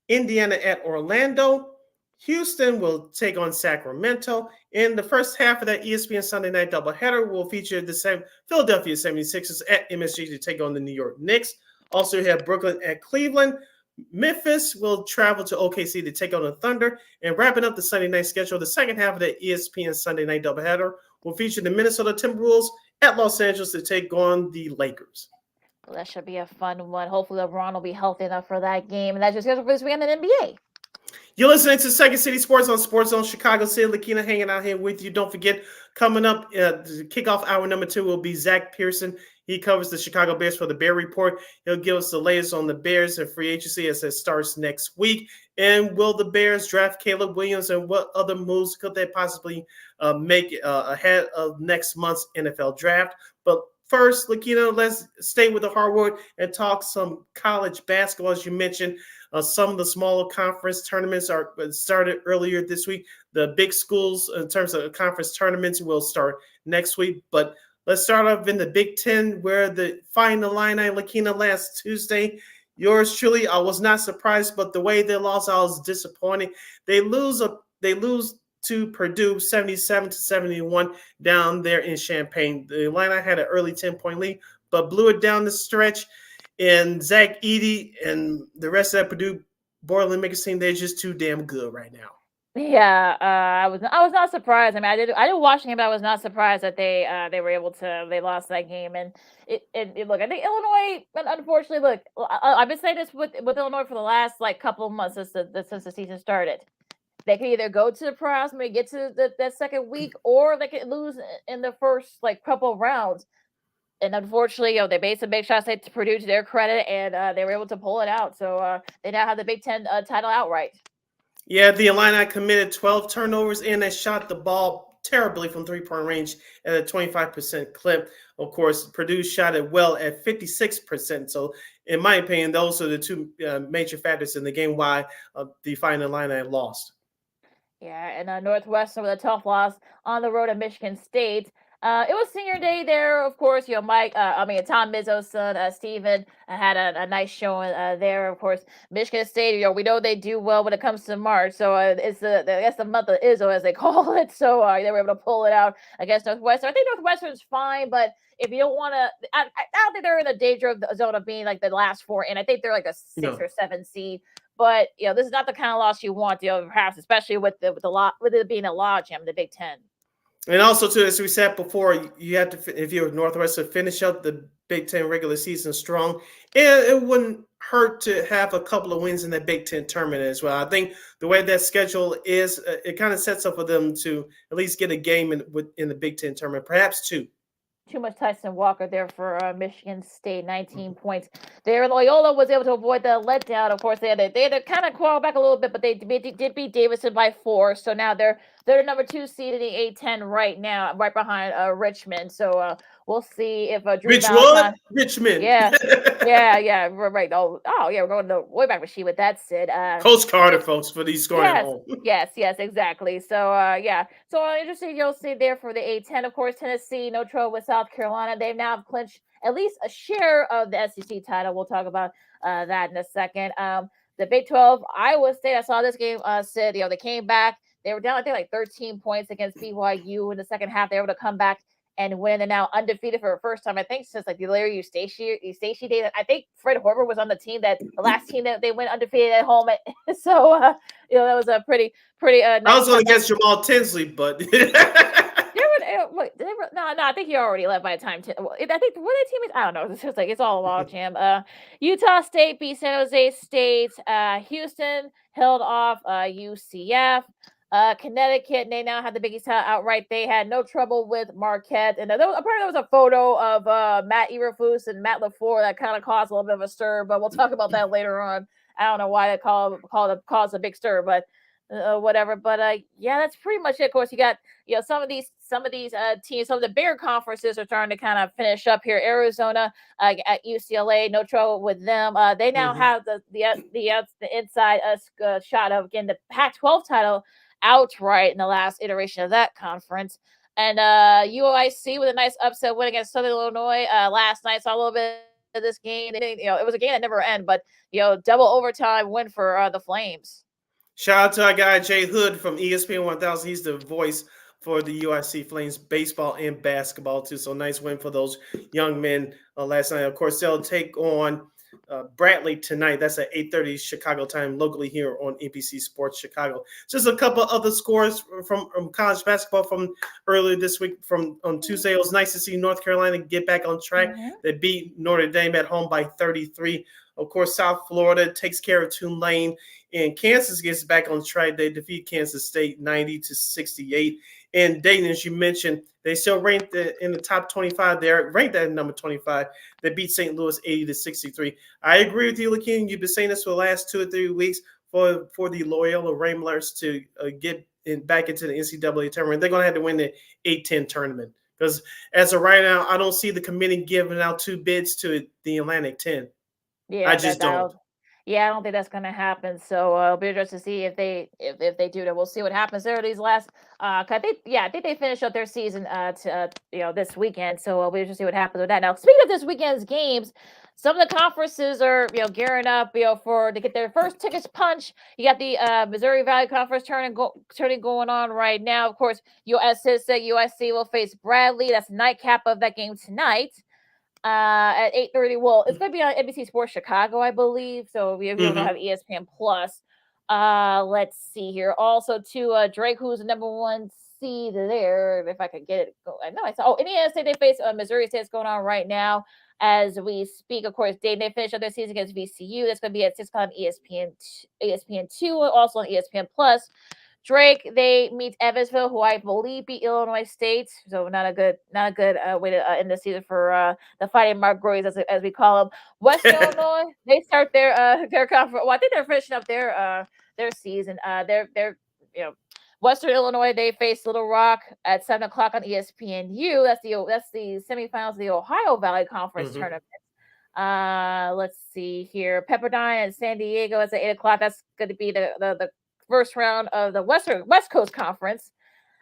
Indiana at Orlando. Houston will take on Sacramento. In the first half of that ESPN Sunday night doubleheader will feature the Philadelphia 76ers at MSG to take on the New York Knicks. Also, you have Brooklyn at Cleveland. Memphis will travel to OKC to take on the Thunder. And wrapping up the Sunday night schedule, the second half of the ESPN Sunday night doubleheader will feature the Minnesota Timberwolves at Los Angeles to take on the Lakers. Well, that should be a fun one. Hopefully, LeBron will be healthy enough for that game. And that's your schedule for this weekend in NBA. You're listening to Second City Sports on Sports Zone Chicago City. Lakina hanging out here with you. Don't forget, coming up, to kick off hour number 2 will be Zack Pearson. He covers the Chicago Bears for the Bear Report. He'll give us the latest on the Bears and free agency as it starts next week. And will the Bears draft Caleb Williams, and what other moves could they possibly make ahead of next month's NFL draft? But first, Lakina, let's stay with the hardwood and talk some college basketball. As you mentioned, some of the smaller conference tournaments are started earlier this week. The big schools, in terms of conference tournaments, will start next week. But let's start off in the Big Ten, where the Fighting Illini, Lakina, last Tuesday. Yours truly, I was not surprised, but the way they lost, I was disappointed. They lose to Purdue 77-71 down there in Champaign. The Illini had an early 10-point lead, but blew it down the stretch. And Zach Edey and the rest of that Purdue Boilermakers team, they're just too damn good right now. Yeah, I was not surprised. I mean, I did watch the game, but I was not surprised that they were able to they lost that game. And look, I think Illinois, unfortunately, look, I've been saying this with Illinois for the last like couple of months since the season started. They could either go to the playoffs, maybe get to that second week, or they could lose in the first like couple of rounds. And unfortunately, they made some big shots to Purdue to their credit, and they were able to pull it out. So they now have the Big Ten title outright. Yeah, the Illini committed 12 turnovers and they shot the ball terribly from three-point range at a 25% clip. Of course, Purdue shot it well at 56%. So, in my opinion, those are the two major factors in the game why the Fighting Illini lost. Yeah, and Northwestern with a tough loss on the road at Michigan State. It was senior day there, of course. Tom Mizzo's son, Steven, had a nice showing there. Of course, Michigan State, we know they do well when it comes to March. So it's I guess the month of Izzo, as they call it. So they were able to pull it out against Northwestern. I think Northwestern's fine, but if you don't want to, I don't think they're in the danger of the zone of being like the last four in. I think they're like a 6 or 7 seed. But this is not the kind of loss you want, perhaps, especially with it being a lodge in the Big Ten. And also, too, as we said before, you have to, if you're Northwestern, finish up the Big Ten regular season strong. And it wouldn't hurt to have a couple of wins in the Big Ten tournament as well. I think the way that schedule is, it kind of sets up for them to at least get a game in the Big Ten tournament, perhaps 2. Too much Tyson Walker there for Michigan State, 19 points. There, Loyola was able to avoid the letdown. Of course, they had to kind of claw back a little bit, but they did beat Davidson by 4. So now they're the number 2 seed in the A10 right now, right behind Richmond. So we'll see if Drew Valentine. Richmond. Yeah, right. Oh, yeah, we're going the way back machine with that, Sid. Coach Carter, folks, for these scoring at home. Yes, exactly. So, So interesting, you'll see there for the A10. Of course, Tennessee, no trouble with South Carolina. They've now clinched at least a share of the SEC title. We'll talk about that in a second. The Big 12, Iowa State, I saw this game, Sid, they came back. They were down, I think, like 13 points against BYU in the second half. They were able to come back and win. They're now undefeated for the first time, I think, since like the Larry Eustace days. I think Fred Hoiberg was on the last team that they went undefeated at home. So that was a pretty. Nice. I was going against Jamal Tinsley, but I think he already left by the time. I think what the team is. I don't know. It's just like it's all a log jam. Utah State beat San Jose State. Houston held off UCF. Connecticut, they now have the Big East outright. They had no trouble with Marquette. And apparently there was a photo of Matt Eberflus and Matt LaFleur that kind of caused a little bit of a stir, but we'll talk about that later on. I don't know why they caused a big stir, but whatever. But that's pretty much it. Of course, you got some of these teams, some of the bigger conferences are starting to kind of finish up here. Arizona at UCLA, no trouble with them. They now have the inside shot of getting the Pac-12 title outright in the last iteration of that conference. And UIC with a nice upset win against Southern Illinois last night. Saw a little bit of this game. It was a game that never ended, but double overtime win for the Flames. Shout out to our guy Jay Hood from ESPN 1000. He's the voice for the UIC Flames baseball and basketball too. So nice win for those young men last night. Of course, they'll take on Bradley tonight. That's at 8:30 Chicago time, locally here on NBC Sports Chicago. Just a couple other scores from college basketball from earlier this week. On Tuesday, it was nice to see North Carolina get back on track. They beat Notre Dame at home by 33. Of course, South Florida takes care of Tulane, and Kansas gets back on track. They defeat Kansas State 90-68. And Dayton, as you mentioned, they still ranked in the top 25. They're ranked at number 25. They beat St. Louis 80-63. I agree with you, Lakeem. You've been saying this for the last 2 or 3 weeks for the Loyola Ramblers to get back into the NCAA tournament. They're going to have to win the A10 tournament because as of right now, I don't see the committee giving out 2 bids to the Atlantic 10. Yeah, I just don't. Yeah, I don't think that's going to happen. So it'll be interesting to see if they do that. We'll see what happens there. These last, I think they finish up their season this weekend. So we'll be interested to see what happens with that. Now, speaking of this weekend's games, some of the conferences are gearing up to get their first tickets punched. You got the Missouri Valley Conference turning going on right now. Of course, as Sid said, USC will face Bradley. That's the nightcap of that game tonight. At 8:30. Well, it's going to be on NBC Sports Chicago, I believe. So we don't have ESPN Plus. Let's see here. Also, to Drake, who's the number 1 seed there. If I could get it. I know I saw. Oh, Indiana State, they face Missouri State. It's going on right now as we speak. Of course, they finish up their season against VCU. That's going to be at 6 o'clock on ESPN2, also on ESPN Plus. Drake, they meet Evansville, who I believe beat Illinois State. So not a good way to end the season for the Fighting Mark-Groys, as we call them. Western Illinois, they start their conference. Well, I think they're finishing up their season. They're Western Illinois, they face Little Rock at 7 o'clock on ESPNU. That's the semifinals of the Ohio Valley Conference tournament. Let's see here. Pepperdine and San Diego is at 8 o'clock. That's going to be the first round of the West Coast Conference.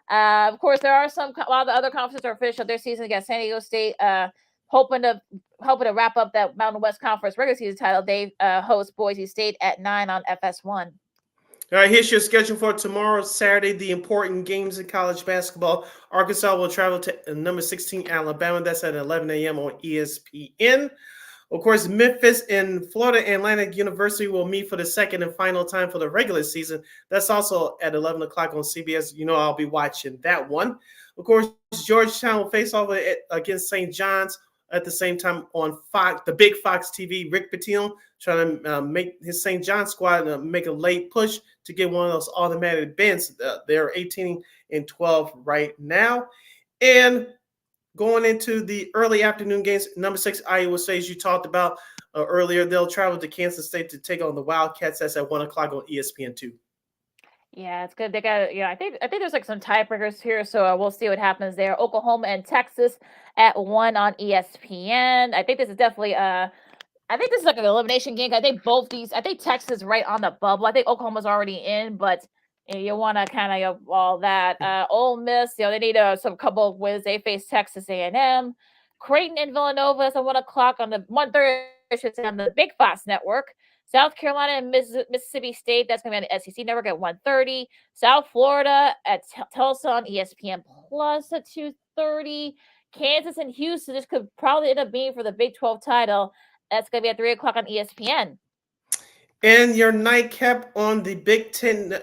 Of course, there are a lot of the other conferences are finished up their season against San Diego State, hoping to wrap up that Mountain West Conference regular season title. They host Boise State at 9 on FS1. All right, here's your schedule for tomorrow, Saturday, the important games in college basketball. Arkansas will travel to number 16, Alabama. That's at 11 a.m. on ESPN. Of course, Memphis and Florida Atlantic University will meet for the second and final time for the regular season. That's also at 11 o'clock on CBS. You know I'll be watching that one. Of course, Georgetown will face off against St. John's at the same time on Fox, the big Fox TV. Rick Pitino trying to make his St. John's squad make a late push to get one of those automatic bids. They're 18-12 right now. And going into the early afternoon games, number 6 Iowa State, as you talked about earlier, they'll travel to Kansas State to take on the Wildcats. That's at 1 o'clock on ESPN2. Yeah, it's good. They got, I think there's like some tiebreakers here, so we'll see what happens there. Oklahoma and Texas at 1 on ESPN. I think this is definitely I think this is like an elimination game. I think Texas is right on the bubble. I think Oklahoma's already in, but you want to kind of all that. Ole Miss, they need some couple of wins. They face Texas A&M. Creighton and Villanova is at 1 o'clock on the 1:30, I should say, on the Big Fox Network. South Carolina and Mississippi State, that's going to be on the SEC Network at 1:30. South Florida at Tulsa on ESPN Plus at 2:30. Kansas and Houston, this could probably end up being for the Big 12 title. That's going to be at 3 o'clock on ESPN. And your nightcap on the Big Ten,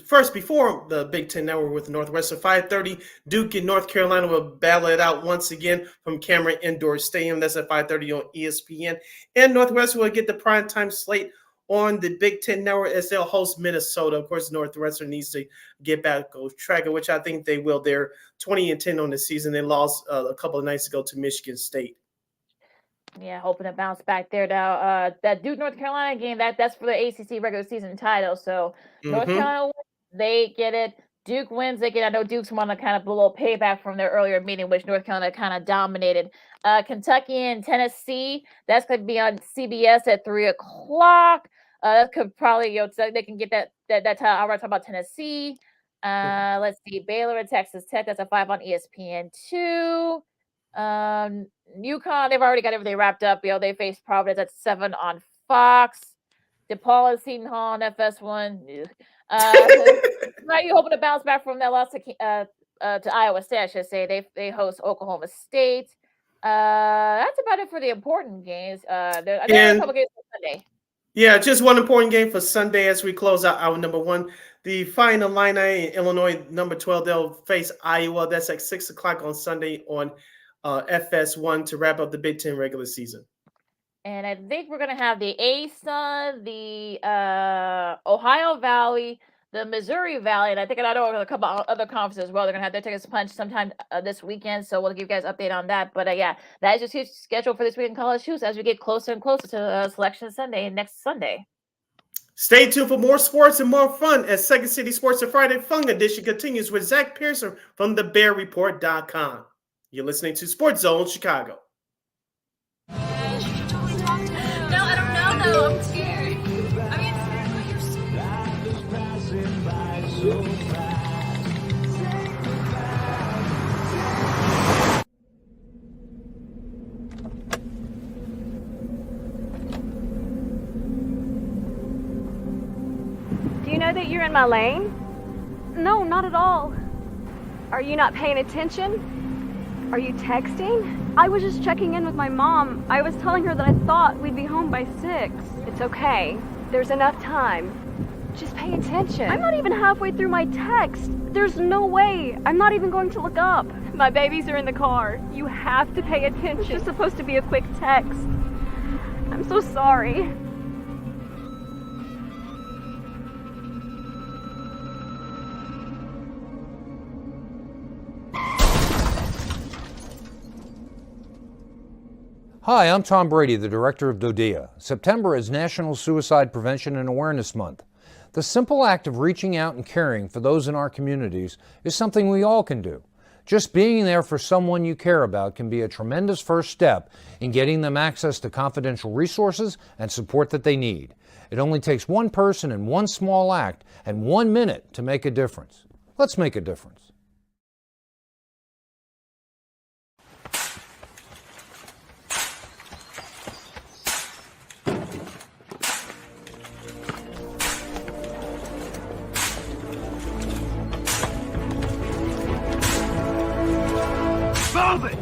first before the Big Ten Network with Northwestern, 5:30, Duke and North Carolina will battle it out once again from Cameron Indoor Stadium. That's at 5:30 on ESPN. And Northwestern will get the primetime slate on the Big Ten Network as they'll host Minnesota. Of course, Northwestern needs to get back on track, which I think they will. They're 20-10 on the season. They lost a couple of nights ago to Michigan State. Yeah, hoping to bounce back there now. That Duke North Carolina game, that's for the ACC regular season title. So North Carolina wins, they get it. Duke wins, they get it. I know Duke's want to kind of a little payback from their earlier meeting, which North Carolina kind of dominated. Kentucky and Tennessee, that's going to be on CBS at 3 o'clock. That could probably, they can get that time. I'll talk about Tennessee. Let's see, Baylor and Texas Tech, that's at 5 on ESPN2. UConn, they've already got everything wrapped up. They face Providence at 7 on Fox. DePaul and Seton Hall on FS1. Are you hoping to bounce back from that loss to Iowa State, I should say. They host Oklahoma State. That's about it for the important games. There are a couple games for Sunday. Yeah, just one important game for Sunday as we close out our number 1. The Fighting Illini in Illinois, number 12, they'll face Iowa. That's at 6 o'clock on Sunday on FS1 to wrap up the Big Ten regular season. And I think we're going to have the ASUN, the Ohio Valley, the Missouri Valley, and I know a couple other conferences as well. They're going to have their tickets punched sometime this weekend, so we'll give you guys an update on that. But that is just your schedule for this week in college hoops as we get closer and closer to Selection Sunday next Sunday. Stay tuned for more sports and more fun as Second City Sports and Friday Fun Edition continues with Zack Pearson from thebearreport.com. You're listening to Sports Zone Chicago. No, I don't know, though. I'm scared. Do you know that you're in my lane? No, not at all. Are you not paying attention? Are you texting? I was just checking in with my mom. I was telling her that I thought we'd be home by 6. It's okay. There's enough time. Just pay attention. I'm not even halfway through my text. There's no way. I'm not even going to look up. My babies are in the car. You have to pay attention. It's just supposed to be a quick text. I'm so sorry. Hi, I'm Tom Brady, the director of DODEA. September is National Suicide Prevention and Awareness Month. The simple act of reaching out and caring for those in our communities is something we all can do. Just being there for someone you care about can be a tremendous first step in getting them access to confidential resources and support that they need. It only takes one person and one small act and 1 minute to make a difference. Let's make a difference. Move it!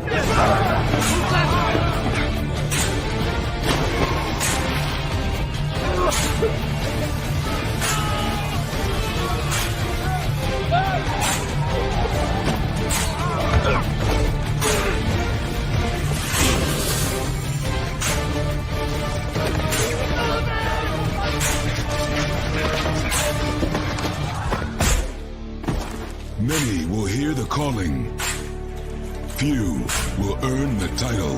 Many will hear the calling. Few will earn the title.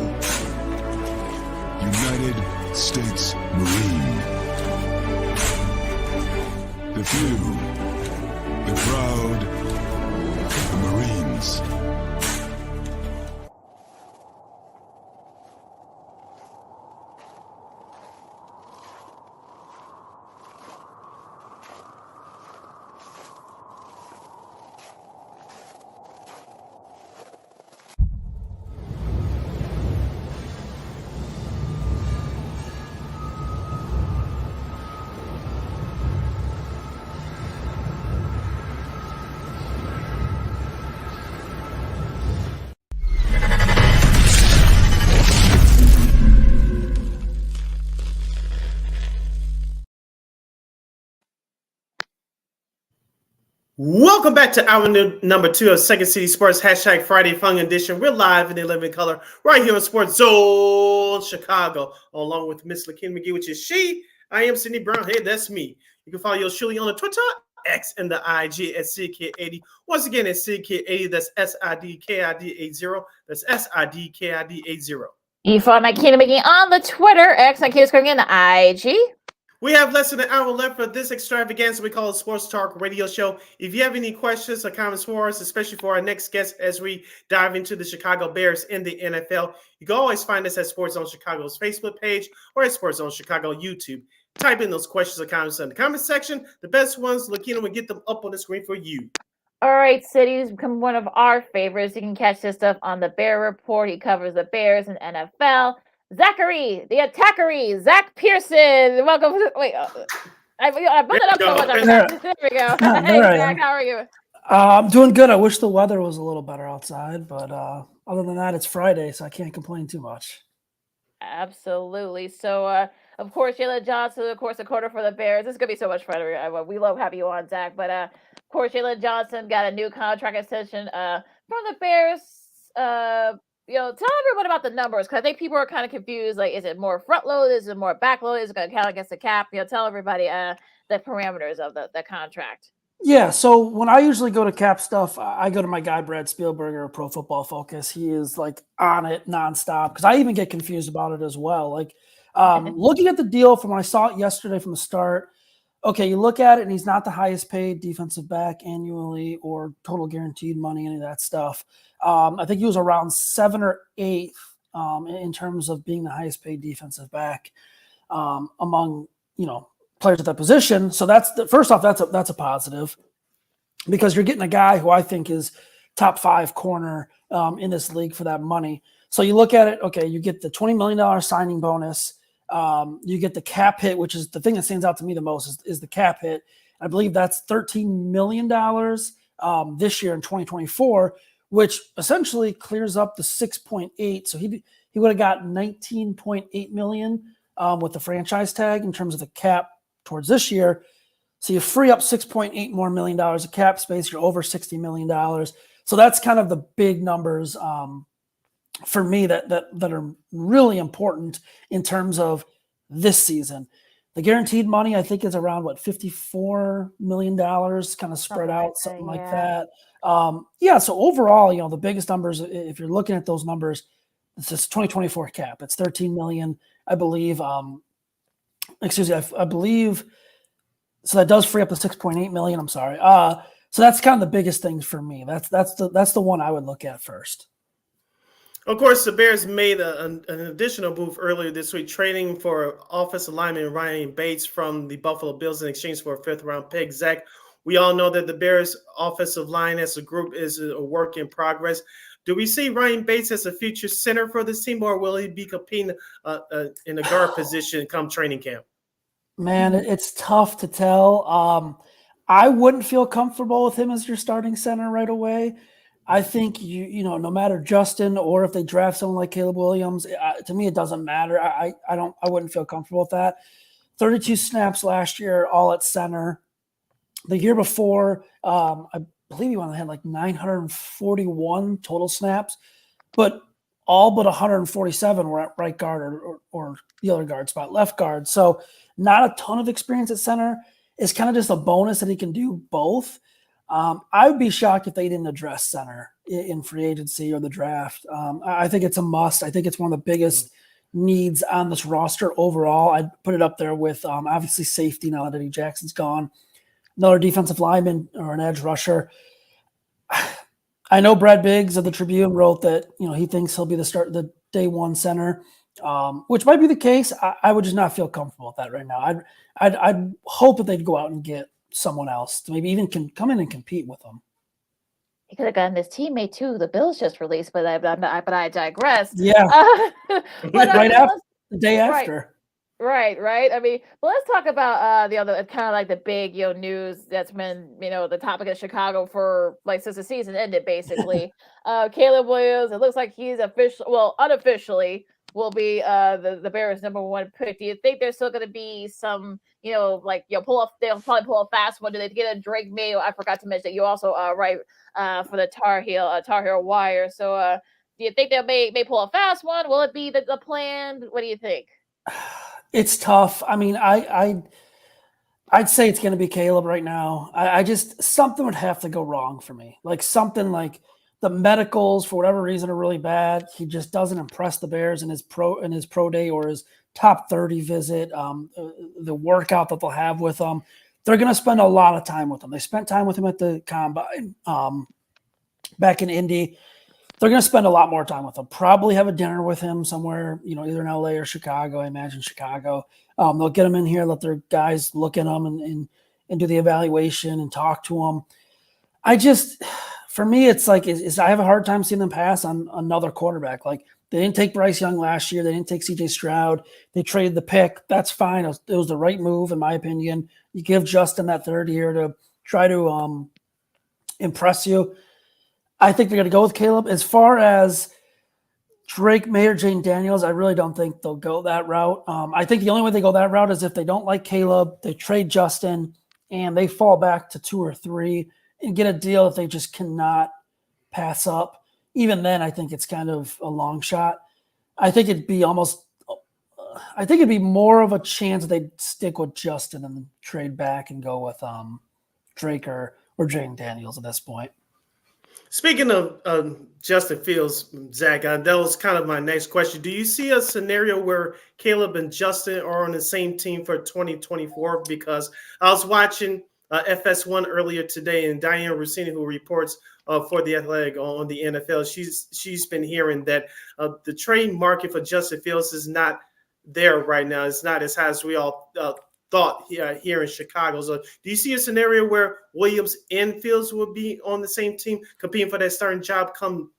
United States Marine. The few, the proud, the Marines. Welcome back to hour number 2 of Second City Sports # Friday Fun Edition. We're live in the living color right here on Sports Zone Chicago, along with Miss Lakeem McGee, which is she. I am Sydney Brown. Hey, that's me. You can follow yours truly on the Twitter, X, and the IG at SidKid80. Once again, it's SidKid80. That's SIDKID80. That's SIDKID80. You follow my Keenan McGee on the Twitter, X, and Keenan McGee on the IG. We have less than an hour left for this extravaganza we call a Sports Talk radio show. If you have any questions or comments for us, especially for our next guest as we dive into the Chicago Bears in the NFL, you can always find us at Sports Zone Chicago's Facebook page or at Sports Zone Chicago YouTube. Type in those questions or comments in the comment section. The best ones, Lakina will get them up on the screen for you. All right, City's become one of our favorites. You can catch this stuff on the Bear Report. He covers the Bears and NFL. Zachary, the attackery, Zack Pearson. Welcome. Wait, I put it up so much. There we go. Hey, Zach, how are you? I'm doing good. I wish the weather was a little better outside, but other than that, it's Friday, so I can't complain too much. Absolutely. So, of course, Jaylon Johnson, of course, a quarter for the Bears. This is going to be so much fun. We love having you on, Zach. But, of course, Jaylon Johnson got a new contract extension from the Bears. Tell everyone about the numbers, because I think people are kind of confused. Like, is it more front load? Is it more back load? Is it going to count against the cap? Tell everybody the parameters of the contract. Yeah, so when I usually go to cap stuff, I go to my guy, Brad Spielberger of Pro Football Focus. He is, like, on it nonstop, because I even get confused about it as well. Like, looking at the deal from when I saw it yesterday from the start, okay, you look at it, and he's not the highest paid defensive back annually or total guaranteed money, any of that stuff. I think he was around 7th or 8th in terms of being the highest paid defensive back among, players at that position. So first off, that's a positive, because you're getting a guy who I think is top 5 corner in this league for that money. So you look at it, okay, you get the $20 million signing bonus. You get the cap hit, which is the thing that stands out to me the most is the cap hit. I believe that's $13 million this year in 2024, which essentially clears up the 6.8. So he would have got 19.8 million with the franchise tag in terms of the cap towards this year. So you free up $6.8 million more of cap space. You're over $60 million. So that's kind of the big numbers for me that are really important in terms of this season. The guaranteed money, I think, is around $54 million, kind of spread out, something like that. So overall, the biggest numbers, if you're looking at those numbers, it's this 2024 cap. It's $13 million, I believe. I believe. So that does free up the $6.8 million. I'm sorry. So that's kind of the biggest things for me. That's the one I would look at first. Of course, the Bears made an additional move earlier this week, trading for offensive lineman Ryan Bates from the Buffalo Bills in exchange for a fifth-round pick. Zach, we all know that the Bears' offensive line as a group is a work in progress. Do we see Ryan Bates as a future center for this team, or will he be competing in a guard position come training camp? Man, it's tough to tell. I wouldn't feel comfortable with him as your starting center right away. I think no matter Justin or if they draft someone like Caleb Williams, to me it doesn't matter. I wouldn't feel comfortable with that. 32 snaps last year, all at center. The year before, I believe he only had 941 total snaps, but all but 147 were at right guard or the other guard spot, left guard. So not a ton of experience at center. It's kind of just a bonus that he can do both. I would be shocked if they didn't address center in free agency or the draft. I think it's a must. I think it's one of the biggest needs on this roster overall. I'd put it up there with obviously safety now that Eddie Jackson's gone. Another defensive lineman or an edge rusher. I know Brad Biggs of the Tribune wrote that he thinks he'll be the day one center, which might be the case. I would just not feel comfortable with that right now. I'd hope that they'd go out and get someone else to maybe even can come in and compete with them. He could have gotten his teammate too. The Bills just released, but I digress. Yeah, the day after. Right. I mean, well, let's talk about the other kind of like the big news that's been the topic of Chicago for since the season ended basically. Caleb Williams. It looks like he's unofficially will be the Bears' #1 pick. Do you think there's still going to be some they'll probably pull a fast one? Do they get a Drake May? I forgot to mention that you also write for the Tar Heel Wire. So do you think they may pull a fast one? Will it be the plan? What do you think? It's tough. I mean, I'd say it's going to be Caleb right now. I just something would have to go wrong for me. Something like the medicals for whatever reason are really bad. He just doesn't impress the Bears in his pro day or his top 30 visit. The workout that they'll have with him, they're going to spend a lot of time with him. They spent time with him at the combine back in Indy. They're going to spend a lot more time with him. Probably have a dinner with him somewhere, either in LA or Chicago. I imagine Chicago. They'll get him in here, let their guys look at him and do the evaluation and talk to him. For me, it's I have a hard time seeing them pass on another quarterback. They didn't take Bryce Young last year. They didn't take CJ Stroud. They traded the pick. That's fine. It was the right move, in my opinion. You give Justin that third year to try to impress you. I think they're going to go with Caleb. As far as Drake May or Jane Daniels, I really don't think they'll go that route. I think the only way they go that route is if they don't like Caleb, they trade Justin, and they fall back to 2 or 3 and get a deal if they just cannot pass up. Even then, I think it's kind of a long shot. I think it'd be more of a chance that they'd stick with Justin and trade back and go with Drake or Jane Daniels at this point. Speaking of Justin Fields, Zach, that was kind of my next question. Do you see a scenario where Caleb and Justin are on the same team for 2024? Because I was watching FS1 earlier today, and Diane Rossini, who reports for The Athletic on the NFL, she's been hearing that the trade market for Justin Fields is not there right now. It's not as high as we all thought here in Chicago. So do you see a scenario where Williams and Fields will be on the same team competing for that starting job come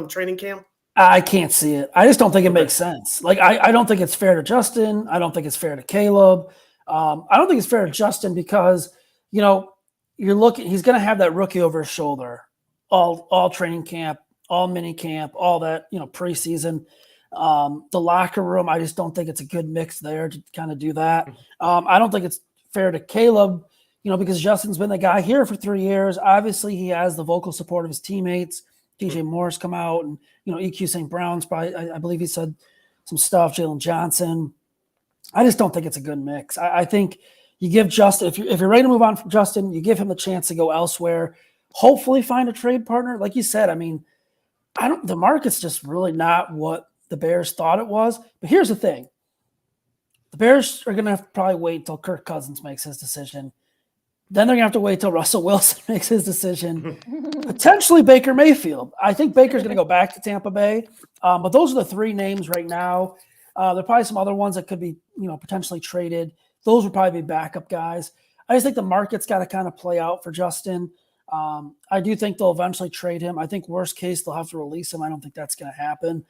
training camp? I can't see it. I just don't think it makes sense. I don't think it's fair to Justin. I don't think it's fair to Caleb. I don't think it's fair to Justin because, you're looking, he's going to have that rookie over his shoulder all training camp, all mini camp, all that, preseason. The locker room, I just don't think it's a good mix there to kind of do that. I don't think it's fair to Caleb because Justin's been the guy here for 3 years. Obviously, he has the vocal support of his teammates. DJ Moore's come out, and EQ St. Brown's probably. I believe he said some stuff. Jaylon Johnson. I just don't think it's a good mix. I think you give Justin, if you're ready to move on from Justin, you give him the chance to go elsewhere. Hopefully, find a trade partner. Like you said, I mean, the market's just really not what the Bears thought it was. But here's the thing: the Bears are going to have to probably wait until Kirk Cousins makes his decision. Then they're going to have to wait till Russell Wilson makes his decision. Potentially Baker Mayfield. I think Baker's going to go back to Tampa Bay. But those are the 3 names right now. There are probably some other ones that could be, potentially traded. Those would probably be backup guys. I just think the market's got to kind of play out for Justin. I do think they'll eventually trade him. I think worst case they'll have to release him. I don't think that's going to happen.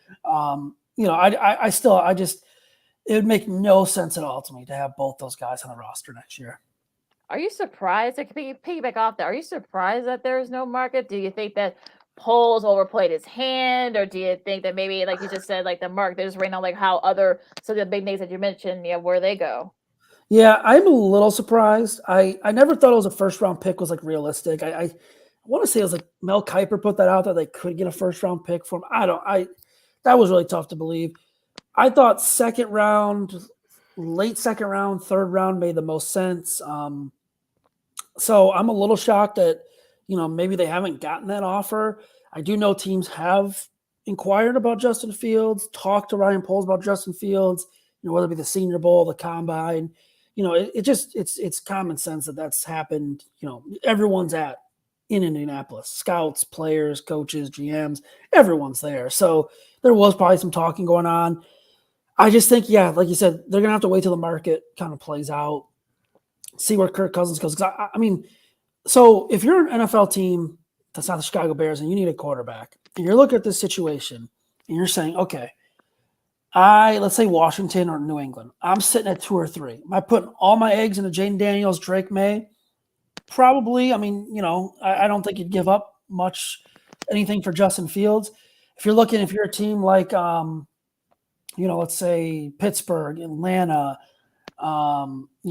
It would make no sense at all to me to have both those guys on the roster next year. Are you surprised? To piggyback off that, are you surprised that there is no market? Do you think that Poles overplayed his hand, or do you think that maybe, like you just said, like the market they're just waiting on, like how so the big names that you mentioned, where they go? Yeah, I'm a little surprised. I never thought it was a first round pick was like realistic. I want to say it was like Mel Kiper put that out that they could get a first round pick from. That was really tough to believe. I thought second round, late second round, third round made the most sense. So I'm a little shocked that, maybe they haven't gotten that offer. I do know teams have inquired about Justin Fields, talked to Ryan Poles about Justin Fields, whether it be the Senior Bowl, the Combine. It's common sense that that's happened. Everyone's in Indianapolis, scouts, players, coaches, GMs, everyone's there. So there was probably some talking going on. I just think, like you said, they're going to have to wait till the market kind of plays out, see where Kirk Cousins goes. So if you're an NFL team that's not the Chicago Bears and you need a quarterback, and you're looking at this situation and you're saying, okay, let's say Washington or New England, I'm sitting at 2 or 3. Am I putting all my eggs into Jaden Daniels, Drake May? Probably. I don't think you'd give up anything for Justin Fields. If you're a team like, let's say Pittsburgh, Atlanta,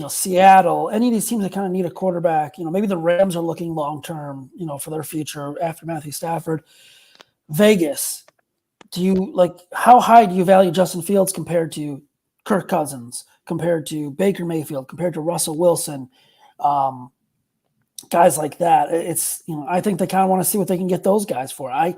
Seattle, any of these teams that kind of need a quarterback, maybe the Rams are looking long-term, for their future after Matthew Stafford. Vegas, how high do you value Justin Fields compared to Kirk Cousins, compared to Baker Mayfield, compared to Russell Wilson, guys like that? I think they kind of want to see what they can get those guys for. I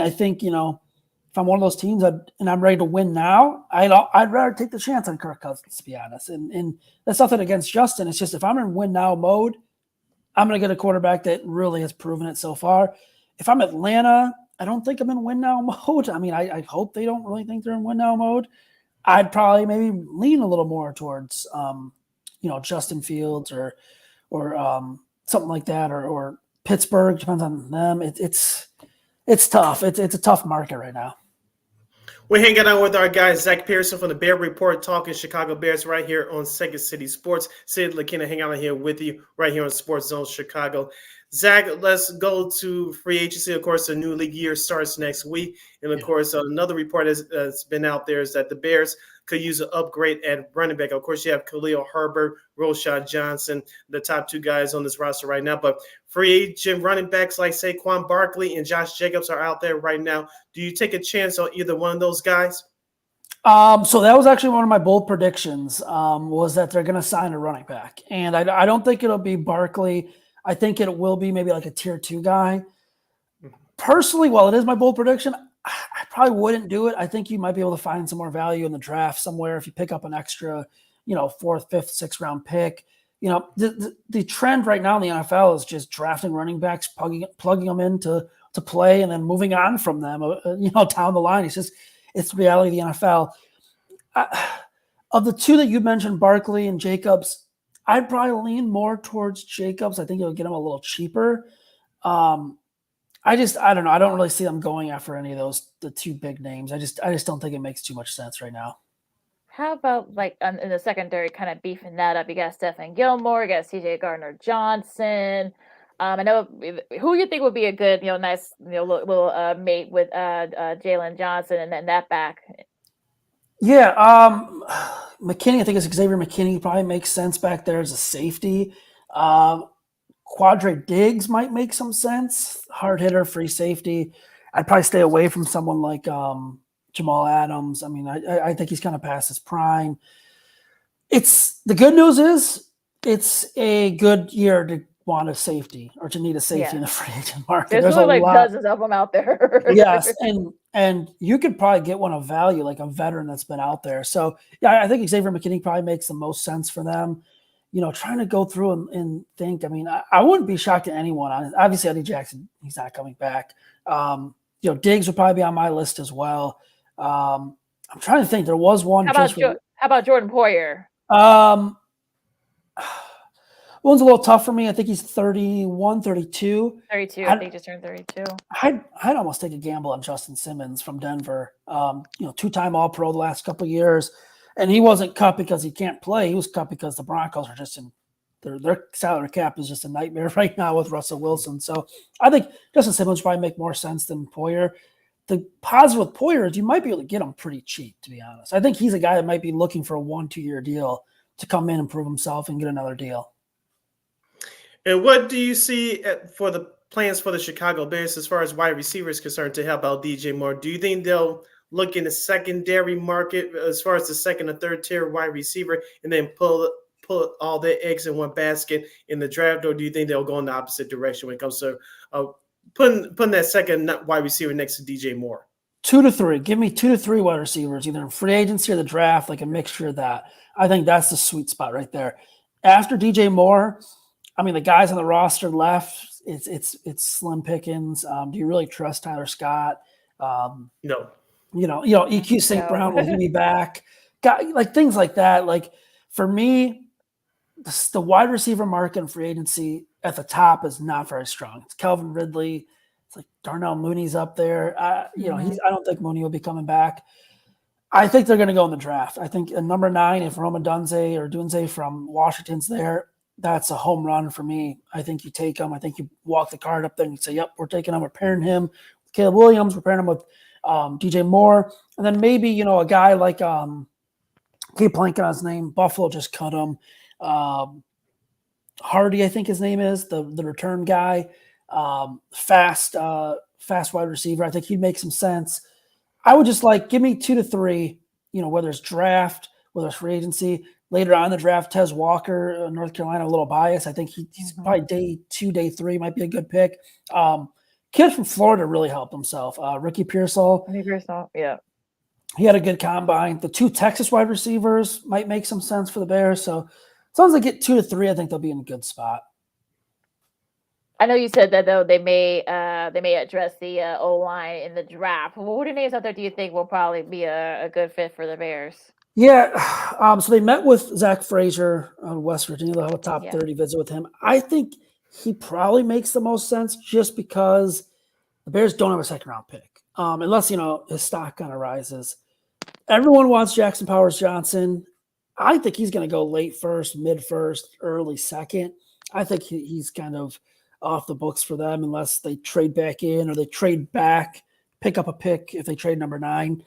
think, if I'm one of those teams and I'm ready to win now, I'd rather take the chance on Kirk Cousins, to be honest. And that's nothing against Justin. It's just if I'm in win now mode, I'm going to get a quarterback that really has proven it so far. If I'm Atlanta, I don't think I'm in win now mode. I hope they don't really think they're in win now mode. I'd probably maybe lean a little more towards, Justin Fields or something like that, or Pittsburgh. Depends on them. It's tough. It's a tough market right now. We're hanging out with our guy, Zack Pearson from the Bear Report, talking Chicago Bears right here on Second City Sports. Sid LaKenna hanging out here with you right here on Sports Zone Chicago. Zach, let's go to free agency. Of course, the new league year starts next week. And, of course, another report that's been out there is that the Bears could use an upgrade at running back. Of course, you have Khalil Herbert, Roschon Johnson, the top 2 guys on this roster right now. But free agent running backs like Saquon Barkley and Josh Jacobs are out there right now. Do you take a chance on either one of those guys? So that was actually one of my bold predictions, was that they're going to sign a running back. And I don't think it'll be Barkley. I think it will be maybe like a tier 2 guy. Personally, while it is my bold prediction, I probably wouldn't do it. I think you might be able to find some more value in the draft somewhere if you pick up an extra, 4th, 5th, 6th round pick. The trend right now in the NFL is just drafting running backs, plugging them in to play, and then moving on from them, down the line. It's the reality of the NFL. Of the 2 that you mentioned, Barkley and Jacobs, I'd probably lean more towards Jacobs. I think it'll get him a little cheaper. I don't know. I don't really see them going after any of the 2 big names. I just don't think it makes too much sense right now. How about in the secondary, kind of beefing that up? You got Stephen Gilmore, you got CJ Gardner-Johnson. I know who you think would be a good, nice, little mate with Jaylon Johnson and then that back. Yeah, McKinney. I think it's Xavier McKinney. Probably makes sense back there as a safety. Quadre Diggs might make some sense. Hard hitter, free safety. I'd probably stay away from someone like Jamal Adams. I mean, I think he's kind of past his prime. The good news is it's a good year to want a safety or to need a safety in the free agent market. There's really like dozens of them out there. Yes, and you could probably get one of value, like a veteran that's been out there. So yeah, I think Xavier McKinney probably makes the most sense for them. Trying to go through and think. I mean, I wouldn't be shocked at anyone. Obviously, Eddie Jackson, he's not coming back. Diggs would probably be on my list as well. I'm trying to think. There was one. How about Jordan Poyer? One's a little tough for me. I think he's 31, 32. 32. I think he just turned 32. I'd almost take a gamble on Justin Simmons from Denver. Two-time All-Pro the last couple of years. And he wasn't cut because he can't play. He was cut because the Broncos are just in their salary cap is just a nightmare right now with Russell Wilson. So I think Justin Simmons probably make more sense than Poyer. The positive with Poyer is you might be able to get him pretty cheap, to be honest. I think he's a guy that might be looking for a 1-2 year deal to come in and prove himself and get another deal. And what do you see for the plans for the Chicago Bears as far as wide receivers concerned to help out DJ Moore? Do you think they'll look in the secondary market as far as the second or third tier wide receiver and then put all their eggs in one basket in the draft, or do you think they'll go in the opposite direction when it comes to putting that second wide receiver next to DJ Moore? 2 to 3. Give me 2 to 3 wide receivers, either in free agency or the draft, like a mixture of that. I think that's the sweet spot right there. After DJ Moore, I mean, the guys on the roster left, it's slim pickings. Do you really trust Tyler Scott? No. EQ St. Brown, will he be back? Like things like that. Like for me, the wide receiver market in free agency at the top is not very strong. It's Calvin Ridley. It's like Darnell Mooney's up there. I don't think Mooney will be coming back. I think they're going to go in the draft. I think at number 9, if Roma Dunze from Washington's there, that's a home run for me. I think you take him. I think you walk the card up there and you say, yep, we're taking him. We're pairing him with Caleb Williams. We're pairing him with DJ Moore. And then maybe, a guy like keep blanking on his name. Buffalo just cut him. Hardy, I think his name is, the return guy. Fast wide receiver. I think he'd make some sense. I would just give me 2 to 3, whether it's draft, whether it's free agency. Later on in the draft, Tez Walker, North Carolina, a little biased. I think he's probably day 2, day 3 might be a good pick. Kid from Florida really helped himself. Ricky Pearsall. Yeah. He had a good combine. The 2 Texas wide receivers might make some sense for the Bears. So as long as they get 2 to 3, I think they'll be in a good spot. I know you said that though they may address the O-line in the draft. What names out there do you think will probably be a good fit for the Bears? Yeah. So they met with Zach Frazier on West Virginia. They'll have a top 30 visit with him. I think he probably makes the most sense just because the Bears don't have a second-round pick. Unless, his stock kind of rises. Everyone wants Jackson Powers-Johnson. I think he's going to go late first, mid first, early second. I think he's kind of off the books for them unless they trade back in or they trade back, pick up a pick if they trade number 9.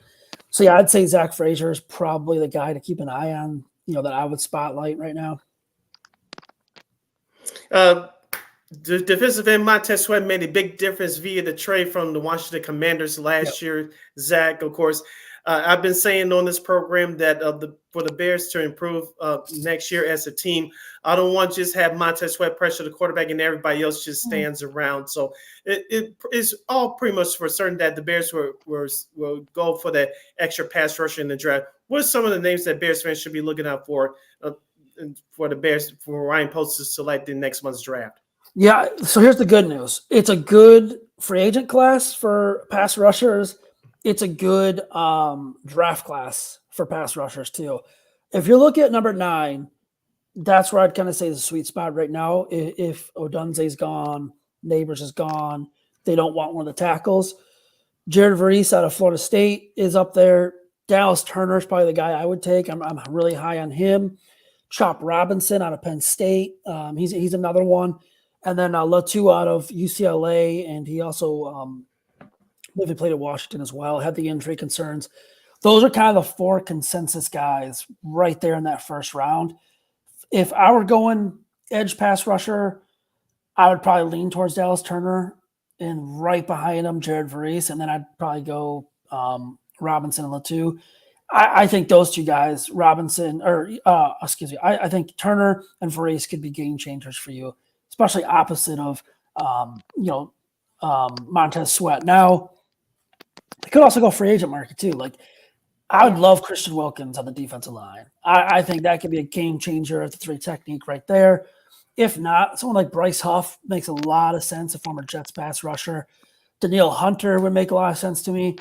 So, yeah, I'd say Zach Frazier is probably the guy to keep an eye on, that I would spotlight right now. The defensive end Montez Sweat made a big difference via the trade from the Washington Commanders last year. Zach, of course, I've been saying on this program that for the Bears to improve next year as a team, I don't want to just have Montez Sweat pressure the quarterback and everybody else just stands around. So it is all pretty much for certain that the Bears will go for that extra pass rusher in the draft. What are some of the names that Bears fans should be looking out for the Bears, for Ryan Post to select in next month's draft? Yeah, so here's the good news. It's a good free agent class for pass rushers. It's a good draft class for pass rushers too. If you look at number 9, that's where I'd kind of say the sweet spot right now. If Odunze's gone, Neighbors is gone, they don't want one of the tackles. Jared Verese out of Florida State is up there. Dallas Turner is probably the guy I would take. I'm really high on him. Chop Robinson out of Penn State. He's another one. And then Latu out of UCLA, and he also he played at Washington as well, had the injury concerns. Those are kind of the 4 consensus guys right there in that first round. If I were going edge pass rusher, I would probably lean towards Dallas Turner, and right behind him, Jared Verese, and then I'd probably go Robinson and Latu. I think those two guys, I think Turner and Verese could be game changers for you, especially opposite of Montez Sweat. Now, they could also go free agent market too. Like, I would love Christian Wilkins on the defensive line. I think that could be a game changer at the 3 technique right there. If not, someone like Bryce Huff makes a lot of sense, a former Jets pass rusher. Danielle Hunter would make a lot of sense to me.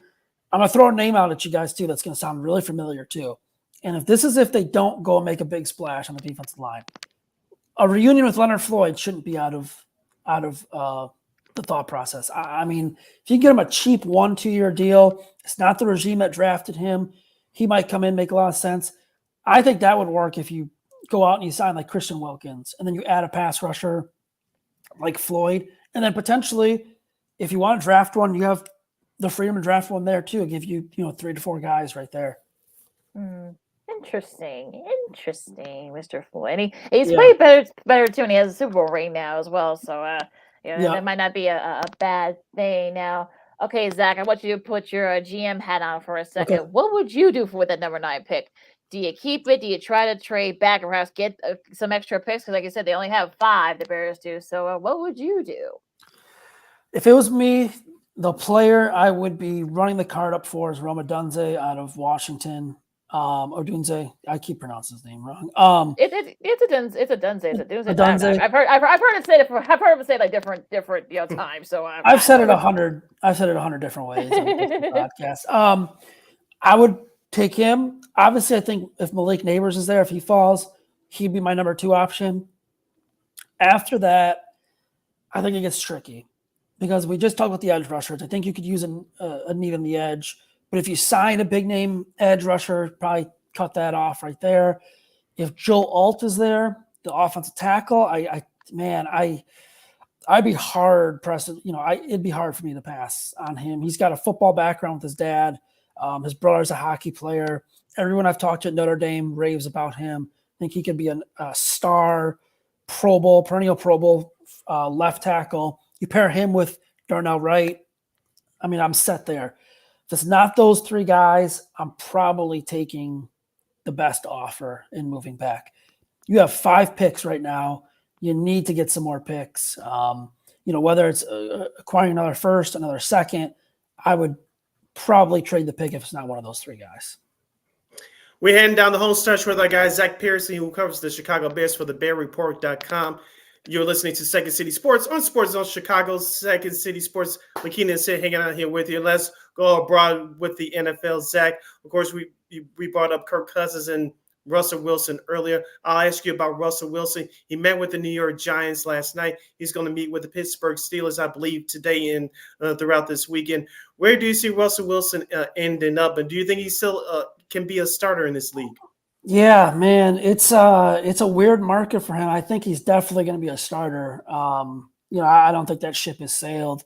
I'm going to throw a name out at you guys too that's going to sound really familiar too. And if they don't go and make a big splash on the defensive line, a reunion with Leonard Floyd shouldn't be out of the thought process. I mean, if you get him a cheap 1-2 year deal, it's not the regime that drafted him. He might come in, make a lot of sense. I think that would work if you go out and you sign like Christian Wilkins, and then you add a pass rusher like Floyd, and then potentially, if you want to draft one, you have the freedom to draft one there too. Give you 3 to 4 guys right there. Interesting, Mr. Floyd. And he's played better too, and he has a Super Bowl ring now as well. So that might not be a bad thing. Now, okay, Zach, I want you to put your GM hat on for a second. Okay. What would you do with that number 9 pick? Do you keep it? Do you try to trade back and perhaps get some extra picks? Because like I said, they only have 5, the Bears do. So what would you do? If it was me, the player I would be running the card up for is Rome Odunze out of Washington. Odunze, I keep pronouncing his name wrong. It's a Dunze. I've heard it say I've heard him say like different times. So I've said it 100 different ways on the podcast. I would take him. Obviously, I think if Malik Neighbors is there, if he falls, he'd be my number 2 option. After that, I think it gets tricky because we just talked about the edge rushers. I think you could use a need on the edge, but if you sign a big name edge rusher, probably cut that off right there. If Joe Alt is there, the offensive tackle, I'd be hard pressed. It'd be hard for me to pass on him. He's got a football background with his dad. His brother's a hockey player. Everyone I've talked to at Notre Dame raves about him. I think he could be a star perennial Pro Bowl left tackle. You pair him with Darnell Wright. I mean, I'm set there. If it's not those 3 guys, I'm probably taking the best offer and moving back. You have 5 picks right now. You need to get some more picks. Whether it's acquiring another first, another second, I would probably trade the pick if it's not one of those 3 guys. We're heading down the home stretch with our guy, Zack Pearson, who covers the Chicago Bears for thebearreport.com. You're listening to Second City Sports on Sports Zone Chicago's Second City Sports. McKeenan and Sid hanging out here with you. Let's go abroad with the NFL. Zach, of course, we brought up Kirk Cousins and Russell Wilson earlier. I'll ask you about Russell Wilson. He met with the New York Giants last night. He's going to meet with the Pittsburgh Steelers, I believe, today and throughout this weekend. Where do you see Russell Wilson ending up? And do you think he still can be a starter in this league? Yeah, man, it's a weird market for him. I think he's definitely going to be a starter. I don't think that ship has sailed.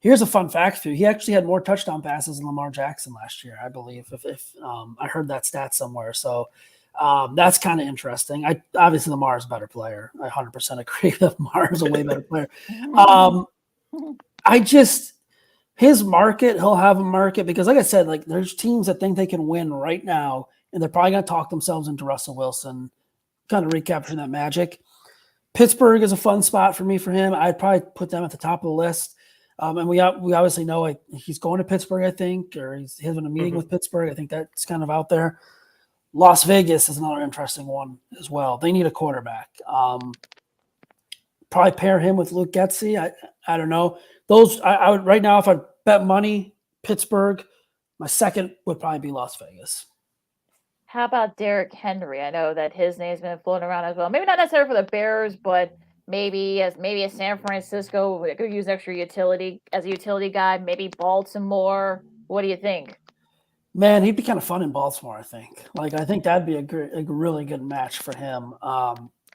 Here's a fun fact for you. He actually had more touchdown passes than Lamar Jackson last year, I believe, if I heard that stat somewhere. So that's kind of interesting. Obviously Lamar is a better player. I 100% agree that Lamar is a way better player. His market, he'll have a market because, like I said, like there's teams that think they can win right now, and they're probably going to talk themselves into Russell Wilson, kind of recapturing that magic. Pittsburgh is a fun spot for him. I'd probably put them at the top of the list. And we obviously know he's going to Pittsburgh, I think, or he's having a meeting with Pittsburgh. I think that's kind of out there. Las Vegas is another interesting one as well. They need a quarterback. Probably pair him with Luke Getsy. I don't know. Those I would right now, if I bet money, Pittsburgh. My second would probably be Las Vegas. How about Derrick Henry? I know that his name's been floating around as well. Maybe not necessarily for the Bears, but maybe as San Francisco could use extra utility as a utility guy. Maybe Baltimore. What do you think? Man, he'd be kind of fun in Baltimore. I think. I think that'd be a really good match for him.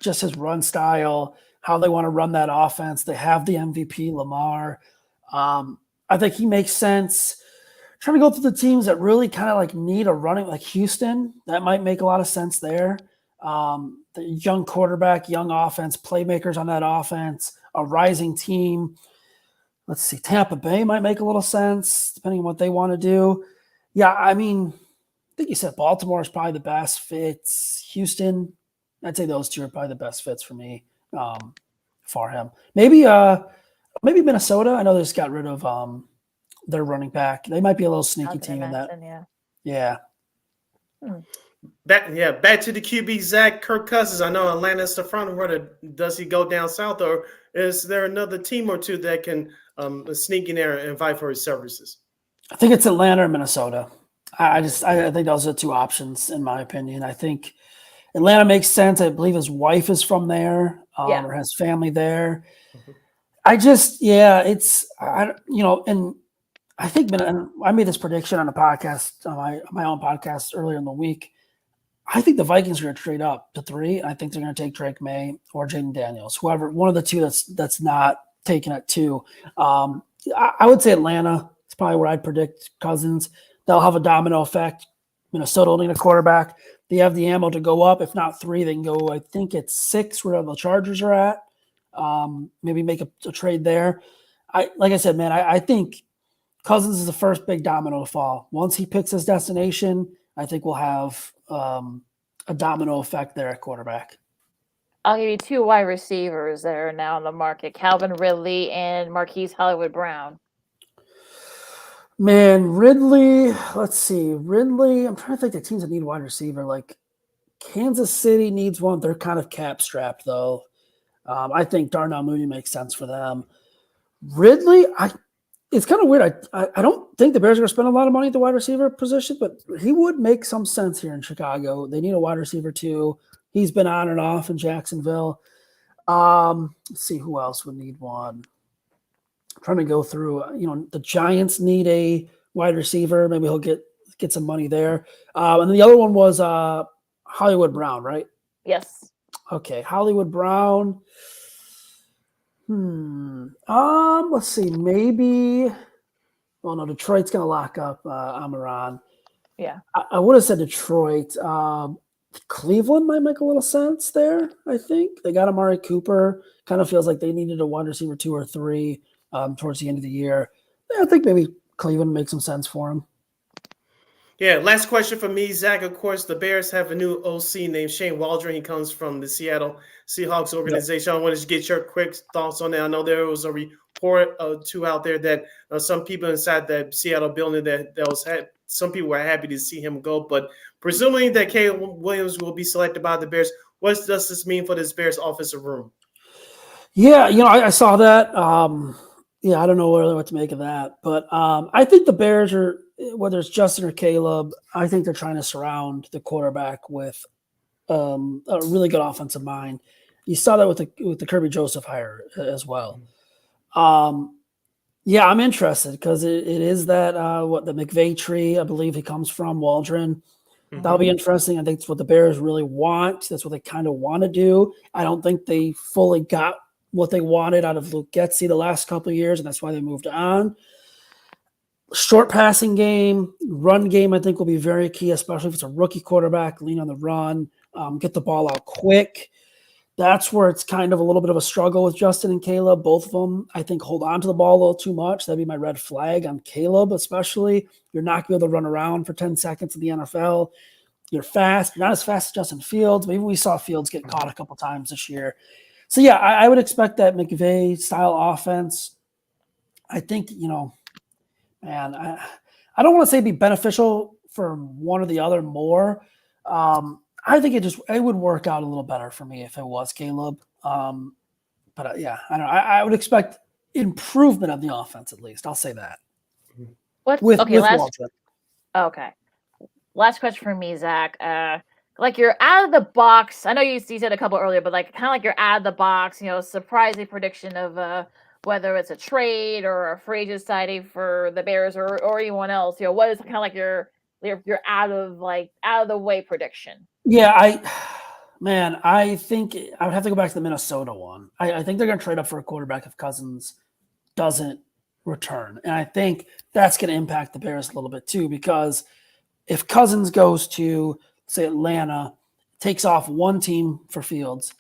Just his run style, how they want to run that offense. They have the MVP Lamar. I think he makes sense. Trying to go through the teams that really kind of need a running, like Houston. That might make a lot of sense there. The young quarterback, young offense, playmakers on that offense, a rising team. Let's see, Tampa Bay might make a little sense depending on what they want to do. Yeah, I mean, I think you said Baltimore is probably the best fits. Houston, I'd say those two are probably the best fits for me, for him. Maybe Minnesota. I know they just got rid of their running back. They might be a little sneaky team in that. Yeah. Back to the QB, Zach. Kirk Cousins. I know Atlanta's the front runner. Does he go down south, or is there another team or two that can sneak in there and fight for his services? I think it's Atlanta or Minnesota. I think those are the two options, in my opinion. I think Atlanta makes sense. I believe his wife is from there, or has family there. And I think, and I made this prediction on a podcast, on my own podcast earlier in the week. I think the Vikings are going to trade up to 3. I think they're going to take Drake May or Jaden Daniels, whoever, one of the two that's not taken at 2. I would say Atlanta. It's probably where I'd predict Cousins. They'll have a domino effect. Minnesota will need a quarterback. They have the ammo to go up. If not 3, they can go, I think it's 6 where the Chargers are at. Maybe make a trade there. Like I said, man, I think Cousins is the first big domino to fall. Once he picks his destination, I think we'll have a domino effect there at quarterback. I'll give you 2 wide receivers that are now on the market: Calvin Ridley and Marquise Hollywood Brown. Man, Ridley, let's see. Ridley, I'm trying to think the teams that need a wide receiver. Like Kansas City needs one. They're kind of cap strapped, though. I think Darnell Mooney makes sense for them. Ridley, it's kind of weird. I don't think the Bears are going to spend a lot of money at the wide receiver position, but he would make some sense here in Chicago. They need a wide receiver, too. He's been on and off in Jacksonville. Let's see who else would need one. I'm trying to go through, the Giants need a wide receiver. Maybe he'll get some money there. And then the other one was Hollywood Brown, right? Yes. Okay, Hollywood Brown. Let's see. Maybe. Well, no, Detroit's going to lock up Amaran. Yeah. I would have said Detroit. Cleveland might make a little sense there, I think. They got Amari Cooper. Kind of feels like they needed a wide receiver 2 or 3 towards the end of the year. Yeah, I think maybe Cleveland makes some sense for him. Yeah, last question for me, Zach. Of course, the Bears have a new OC named Shane Waldron. He comes from the Seattle Seahawks organization. I wanted to get your quick thoughts on that. I know there was a report too out there that some people inside the Seattle building some people were happy to see him go, but presuming that Caleb Williams will be selected by the Bears, what does this mean for this Bears offensive room? Yeah, I saw that. I don't know really what to make of that, but I think the Bears are, whether it's Justin or Caleb, I think they're trying to surround the quarterback with a really good offensive mind. You saw that with the Kirby Joseph hire as well. I'm interested because it is that the McVay tree, I believe he comes from, Waldron. Mm-hmm. That'll be interesting. I think it's what the Bears really want. That's what they kind of want to do. I don't think they fully got what they wanted out of Luke Getsy the last couple of years, and that's why they moved on. Short passing game, run game, I think will be very key, especially if it's a rookie quarterback, lean on the run, get the ball out quick. That's where it's kind of a little bit of a struggle with Justin and Caleb. Both of them, I think, hold on to the ball a little too much. That'd be my red flag on Caleb, especially. You're not going to be able to run around for 10 seconds in the NFL. You're fast. You're not as fast as Justin Fields, but even we saw Fields get caught a couple times this year. So, yeah, I would expect that McVay-style offense. I think, man, I don't want to say it'd be beneficial for one or the other more. I think it would work out a little better for me if it was Caleb. I don't know. I would expect improvement of the offense at least. I'll say that. Okay. Last question for me, Zach. Like you're out of the box. I know you said a couple earlier, but like kind of like you're out of the box. Surprising prediction of whether it's a trade or a free agent signing for the Bears or anyone else. What is kind of like your out of the way prediction? Yeah, I think I would have to go back to the Minnesota one. I think they're going to trade up for a quarterback if Cousins doesn't return. And I think that's going to impact the Bears a little bit too, because if Cousins goes to, say, Atlanta takes off one team for Fields.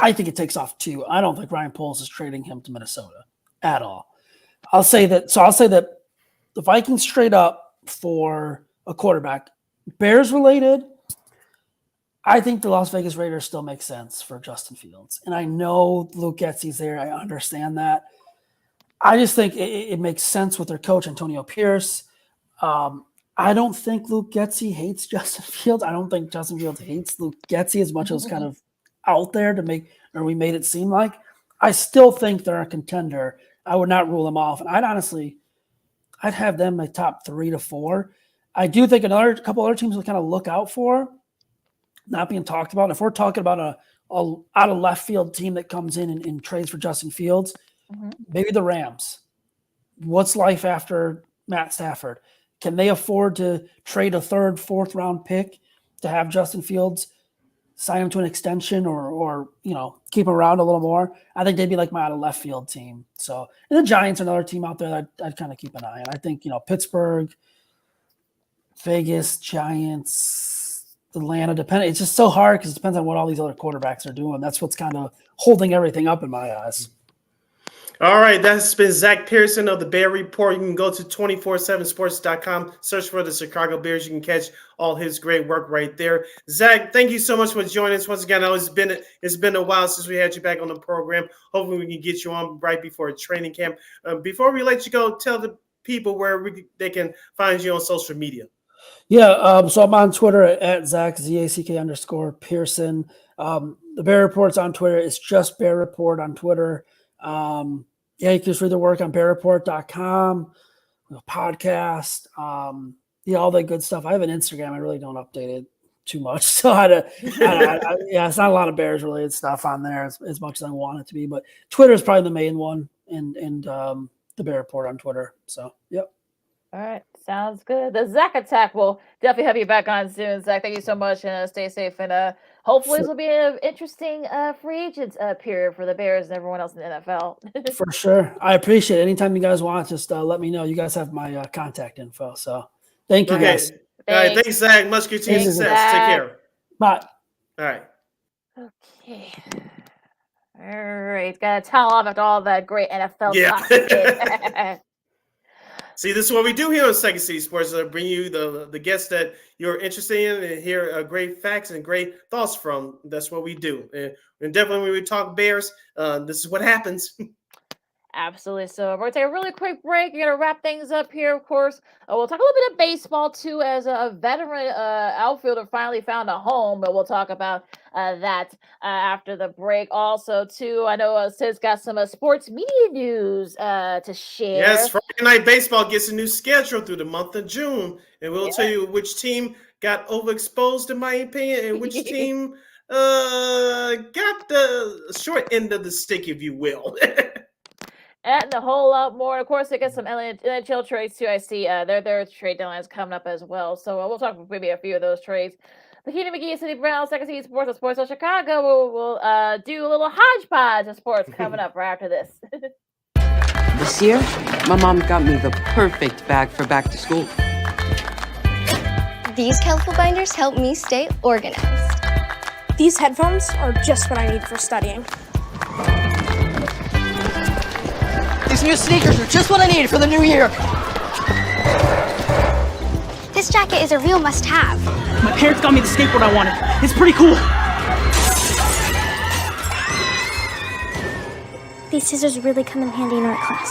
I think it takes off two. I don't think Ryan Poles is trading him to Minnesota at all. I'll say that the Vikings straight up for a quarterback, Bears related, I think the Las Vegas Raiders still make sense for Justin Fields. And I know Luke Getsy's there. I understand that. I just think it makes sense with their coach, Antonio Pierce. I don't think Luke Getsy hates Justin Fields. I don't think Justin Fields hates Luke Getsy as much as kind of out there we made it seem like. I still think they're a contender. I would not rule them off. And I'd have them my top 3 to 4. I do think a couple other teams will kind of look out for, not being talked about. If we're talking about a out of left field team that comes in and trades for Justin Fields, maybe the Rams. What's life after Matt Stafford? Can they afford to trade a 3rd, 4th round pick to have Justin Fields sign him to an extension or keep him around a little more? I think they'd be like my out of left field team. So, and the Giants are another team out there that I'd kind of keep an eye on. I think, Pittsburgh, Vegas, Giants, Atlanta, it's just so hard because it depends on what all these other quarterbacks are doing. That's what's kind of holding everything up in my eyes. All right, that's been Zack Pearson of the Bear Report. You can go to 247sports.com, search for the Chicago Bears. You can catch all his great work right there. Zack, thank you so much for joining us once again. I know it's been a while since we had you back on the program. Hopefully we can get you on right before a training camp. Before we let you go, tell the people where they can find you on social media. Yeah, so I'm on Twitter at Zack, ZACK_Pearson. The Bear Report's on Twitter. It's just Bear Report on Twitter. You can just read the work on bearreport.com, podcast, all that good stuff. I have an Instagram. I really don't update it too much. So it's not a lot of Bears related stuff on there as much as I want it to be, but Twitter is probably the main one and the Bear Report on Twitter. So, yep. All right. Sounds good. The Zack Attack will definitely have you back on soon, Zack. Thank you so much, and stay safe. And hopefully this will be an interesting free agent period for the Bears and everyone else in the NFL. For sure. I appreciate it. Anytime you guys want, just let me know. You guys have my contact info. So thank you guys. All right. Thanks, Zack. Much continued success. Take care. Bye. All right. Okay. All right. Got to towel off after all that great NFL talk. See, this is what we do here on Second City Sports. Bring you the guests that you're interested in and hear great facts and great thoughts from. That's what we do. And definitely when we talk Bears, this is what happens. Absolutely. So we're going to take a really quick break. We're going to wrap things up here, of course. We'll talk a little bit of baseball, too, as a veteran outfielder finally found a home. But we'll talk about that after the break. Also, too, I know Sid's got some sports media news to share. Yes, Friday Night Baseball gets a new schedule through the month of June. And we'll tell you which team got overexposed, in my opinion, and which team got the short end of the stick, if you will. And a whole lot more. Of course, I get some NHL trades too. I see their trade deadlines coming up as well. So we'll talk maybe a few of those trades. The Keenan McGee, City Brown, Second City Sports, and Sports of Chicago. We'll do a little hodgepodge of sports coming up right after this. This year, my mom got me the perfect bag for back to school. These colorful binders help me stay organized. These headphones are just what I need for studying. These new sneakers are just what I need for the new year. This jacket is a real must-have. My parents got me the skateboard I wanted. It's pretty cool. These scissors really come in handy in art class.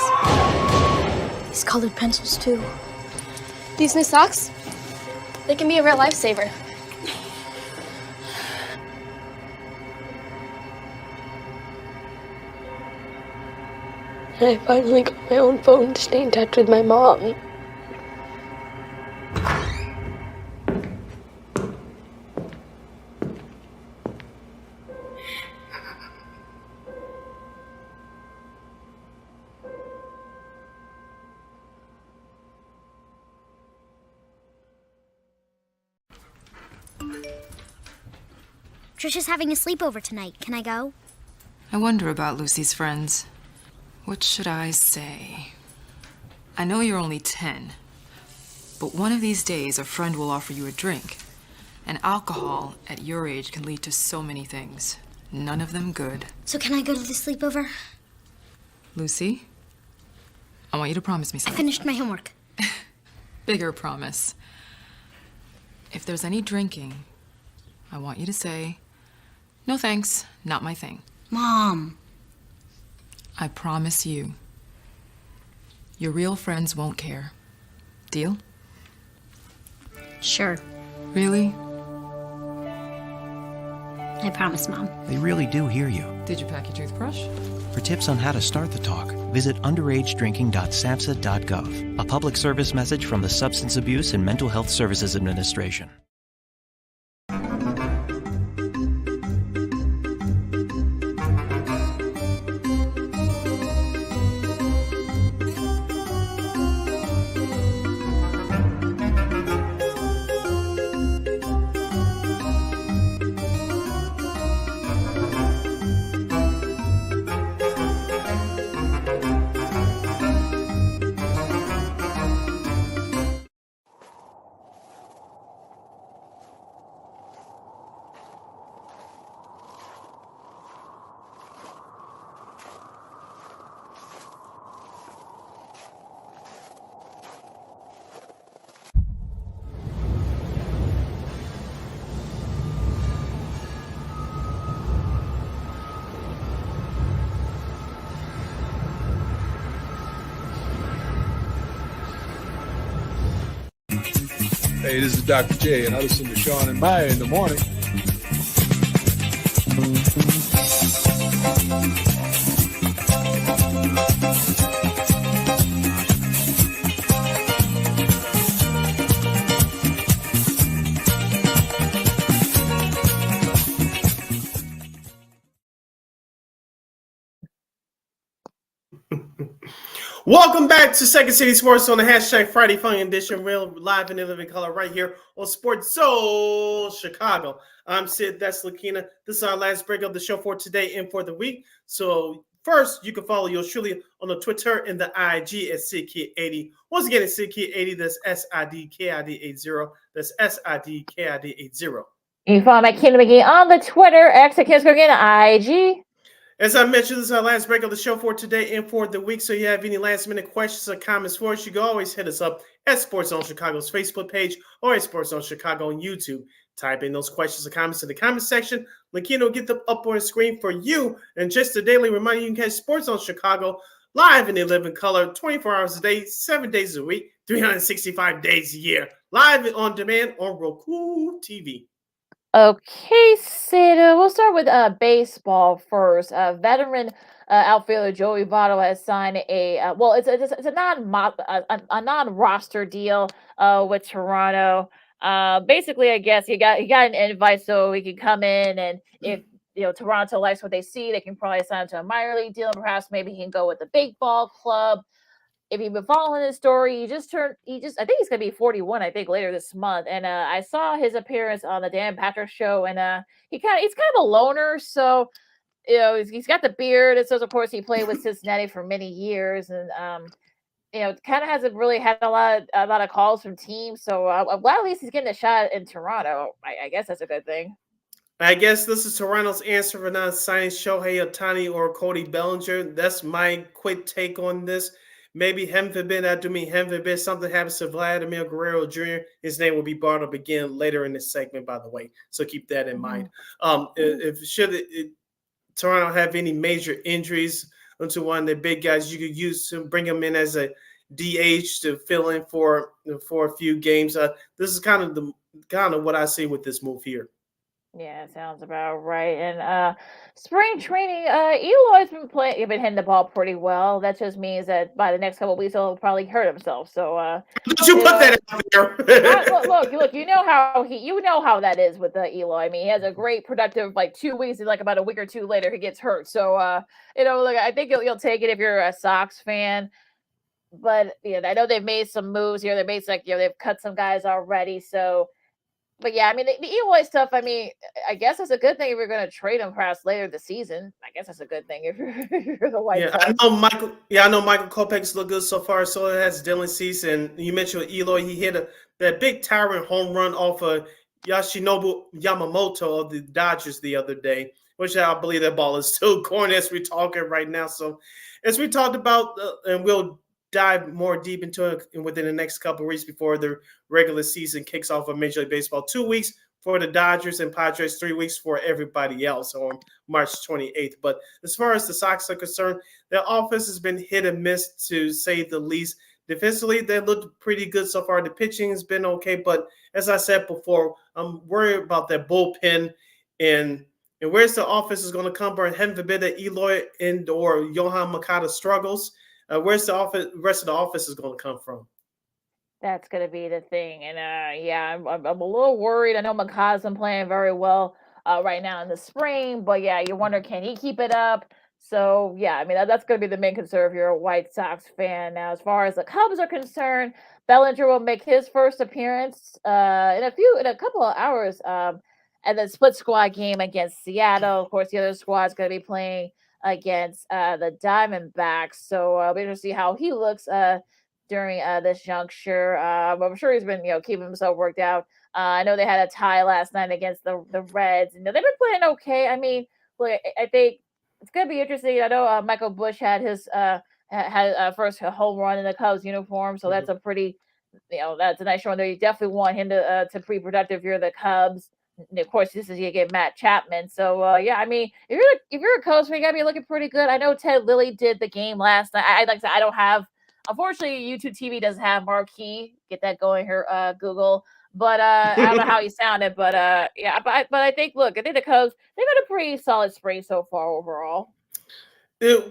These colored pencils, too. These new socks, they can be a real lifesaver. I finally got my own phone to stay in touch with my mom. Trisha's having a sleepover tonight. Can I go? I wonder about Lucy's friends. What should I say? I know you're only 10, but one of these days a friend will offer you a drink. And alcohol at your age can lead to so many things. None of them good. So can I go to the sleepover? Lucy, I want you to promise me I something. finished my homework. Bigger promise. If there's any drinking, I want you to say, "No thanks, not my thing." Mom. I promise you. Your real friends won't care. Deal? Sure. Really? I promise, Mom. They really do hear you. Did you pack your toothbrush? For tips on how to start the talk, visit underagedrinking.samhsa.gov. A public service message from the Substance Abuse and Mental Health Services Administration. Hey, this is Dr. J, and I listen to Sean and Maya in the morning. Welcome back to Second City Sports on the hashtag Friday Fun Edition, real live and in living color right here on Sports Soul Chicago. I'm Sid, that's Lakina. This is our last break of the show for today and for the week. So first, you can follow yours truly on the Twitter and the IG at SidKid80. Once again, it's SidKid80. That's SIDKID80. That's SIDKID80. You can follow my Kingdom McGee on the Twitter, X at Kids Again, IG. As I mentioned, this is our last break of the show for today and for the week. So if you have any last-minute questions or comments for us, you can always hit us up at Sports Zone Chicago's Facebook page or at Sports Zone Chicago on YouTube. Type in those questions or comments in the comment section. Lakina will get them up on the screen for you. And just a daily reminder, you can catch Sports Zone Chicago live in the living color 24 hours a day, 7 days a week, 365 days a year. Live and on demand on Roku TV. Okay, Sid, we'll start with baseball first. Veteran outfielder Joey Votto has signed a it's a non-roster deal with Toronto. Basically, I guess he got an invite so he could come in, and if Toronto likes what they see, they can probably sign him to a minor league deal. Perhaps maybe he can go with the big ball club. If you've been following his story, I think he's going to be 41, I think, later this month. And I saw his appearance on the Dan Patrick show, and he's kind of a loner. So, he's got the beard. It says, of course, he played with Cincinnati for many years, and kind of hasn't really had a lot of calls from teams. So, I'm glad at least he's getting a shot in Toronto. I guess that's a good thing. I guess this is Toronto's answer for not signing Shohei Ohtani or Cody Bellinger. That's my quick take on this. Maybe heaven forbid something happens to Vladimir Guerrero Jr. His name will be brought up again later in this segment, by the way. So keep that in mind. Should Toronto have any major injuries into one of the big guys, you could use to bring him in as a DH to fill in for a few games. This is kind of what I see with this move here. Yeah, sounds about right. And spring training, Eloy's been hitting the ball pretty well. That just means that by the next couple of weeks, he'll probably hurt himself. So did you put that out there? look, you know how that is with Eloy. I mean, he has a great productive 2 weeks, and about a week or two later, he gets hurt. So I think you'll take it if you're a Sox fan. But I know they've made some moves here. They've cut some guys already. So. But yeah, I mean, the Eloy stuff, I mean, I guess it's a good thing if you're going to trade him perhaps later this season. I guess that's a good thing if you're the White Sox. I know Michael Kopech's looked good so far. So has Dylan Cease. And you mentioned Eloy. He hit that big tyrant home run off a Yoshinobu Yamamoto of the Dodgers the other day, which I believe that ball is still going as we're talking right now. So as we talked about, and we'll dive more deep into it within the next couple of weeks before the regular season kicks off of Major League Baseball. 2 weeks for the Dodgers and Padres, 3 weeks for everybody else on March 28th. But as far as the Sox are concerned, their offense has been hit and miss, to say the least. Defensively, they looked pretty good so far. The pitching has been okay, but as I said before, I'm worried about that bullpen and where's the offense is going to come from. Heaven forbid that Eloy and or Johan Makata struggles. Where's the rest of the offense is going to come from? That's going to be the thing. And yeah, I'm a little worried. I know Makata's been playing very well right now in the spring, but yeah, you wonder, can he keep it up? So yeah, I mean, that's going to be the main concern if you're a White Sox fan. Now, as far as the Cubs are concerned, Bellinger will make his first appearance in a couple of hours, and then split squad game against Seattle. Of course, the other squad's going to be playing against the Diamondbacks. So we'll be able to see how he looks during this juncture. I'm sure he's been, keeping himself worked out. I know they had a tie last night against the Reds. They've been playing okay. I mean, look, I think it's going to be interesting. I know Michael Busch had his first home run in the Cubs uniform, so that's a pretty, that's a nice showing there. You definitely want him to be productive if you're the Cubs. And of course, this is you get Matt Chapman. So yeah, I mean, if you're a Cubs fan, you gotta be looking pretty good. I know Ted Lilly did the game last night. I don't have. Unfortunately, YouTube TV doesn't have marquee. Get that going here, Google. But I don't know how he sounded. But yeah, but I think, look, I think the Cubs, they've had a pretty solid spring so far overall.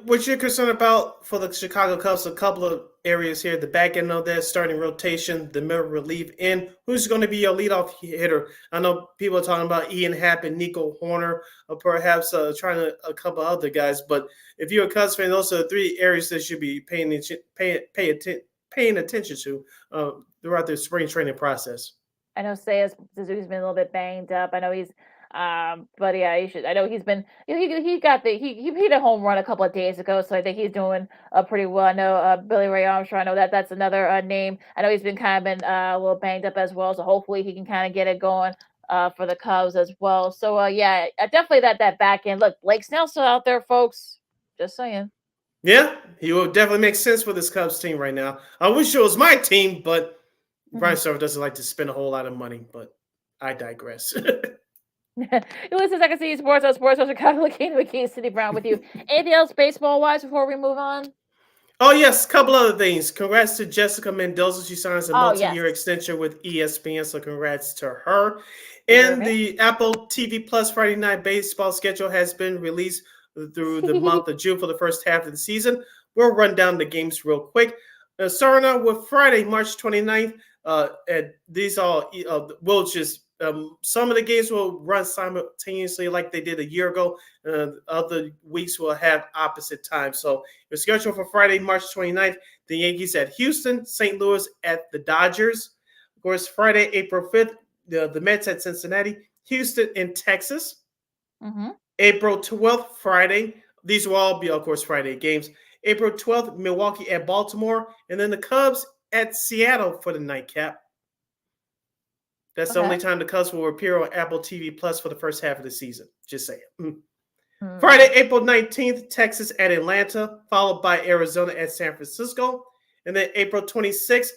What you're concerned about for the Chicago Cubs, a couple of areas here. The back end of that starting rotation, the middle relief, and who's going to be your leadoff hitter? I know people are talking about Ian Happ and Nico Horner, or perhaps trying a couple other guys. But if you're a Cubs fan, those are the 3 areas that should be paying attention to throughout the spring training process. I know Seiya Suzuki's been a little bit banged up. I know he's but yeah, he should. I know he's been. He hit a home run a couple of days ago, so I think he's doing pretty well. I know Billy Ray Armstrong. I know that's another name. I know he's been a little banged up as well, so hopefully he can kind of get it going for the Cubs as well. So yeah, definitely that back end. Look, Blake Snell's still out there, folks. Just saying. Yeah, he will definitely make sense for this Cubs team right now. I wish it was my team, but Brian Server doesn't like to spend a whole lot of money. But I digress. Listen, Zack Pearson, Sports on Sports on Chicago, Lakina McKee, City Brown with you. Anything else baseball-wise before we move on? Oh, yes, a couple other things. Congrats to Jessica Mendoza. She signs a multi-year extension with ESPN, so congrats to her. And the Apple TV Plus Friday Night Baseball schedule has been released through the month of June for the first half of the season. We'll run down the games real quick. Starting out with Friday, March 29th. And these all we'll just some of the games will run simultaneously like they did a year ago. Other weeks will have opposite times. So your schedule for Friday, March 29th, the Yankees at Houston, St. Louis at the Dodgers. Of course, Friday, April 5th, the Mets at Cincinnati, Houston in Texas. April 12th, Friday. These will all be, of course, Friday games. April 12th, Milwaukee at Baltimore, and then the Cubs at Seattle for the nightcap. That's the only time the Cubs will appear on Apple TV Plus for the first half of the season. Just saying. Friday, April 19th, Texas at Atlanta, followed by Arizona at San Francisco. And then April 26th,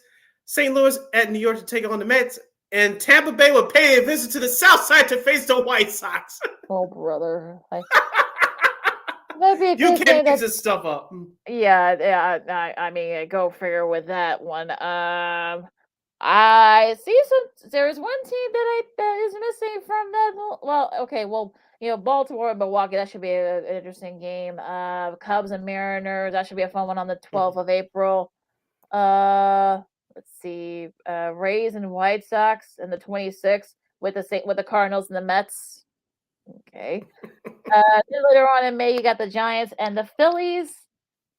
St. Louis at New York to take on the Mets. And Tampa Bay will pay a visit to the South Side to face the White Sox. Oh, brother. You can't make this stuff up. Yeah. I mean, go figure with that one. I see there's one team that is missing from that. Well, okay. Well, Baltimore and Milwaukee, that should be an interesting game. Cubs and Mariners, that should be a fun one on the 12th of April. Let's see. Rays and White Sox and the 26th with the Cardinals and the Mets. Okay. Then later on in May, you got the Giants and the Phillies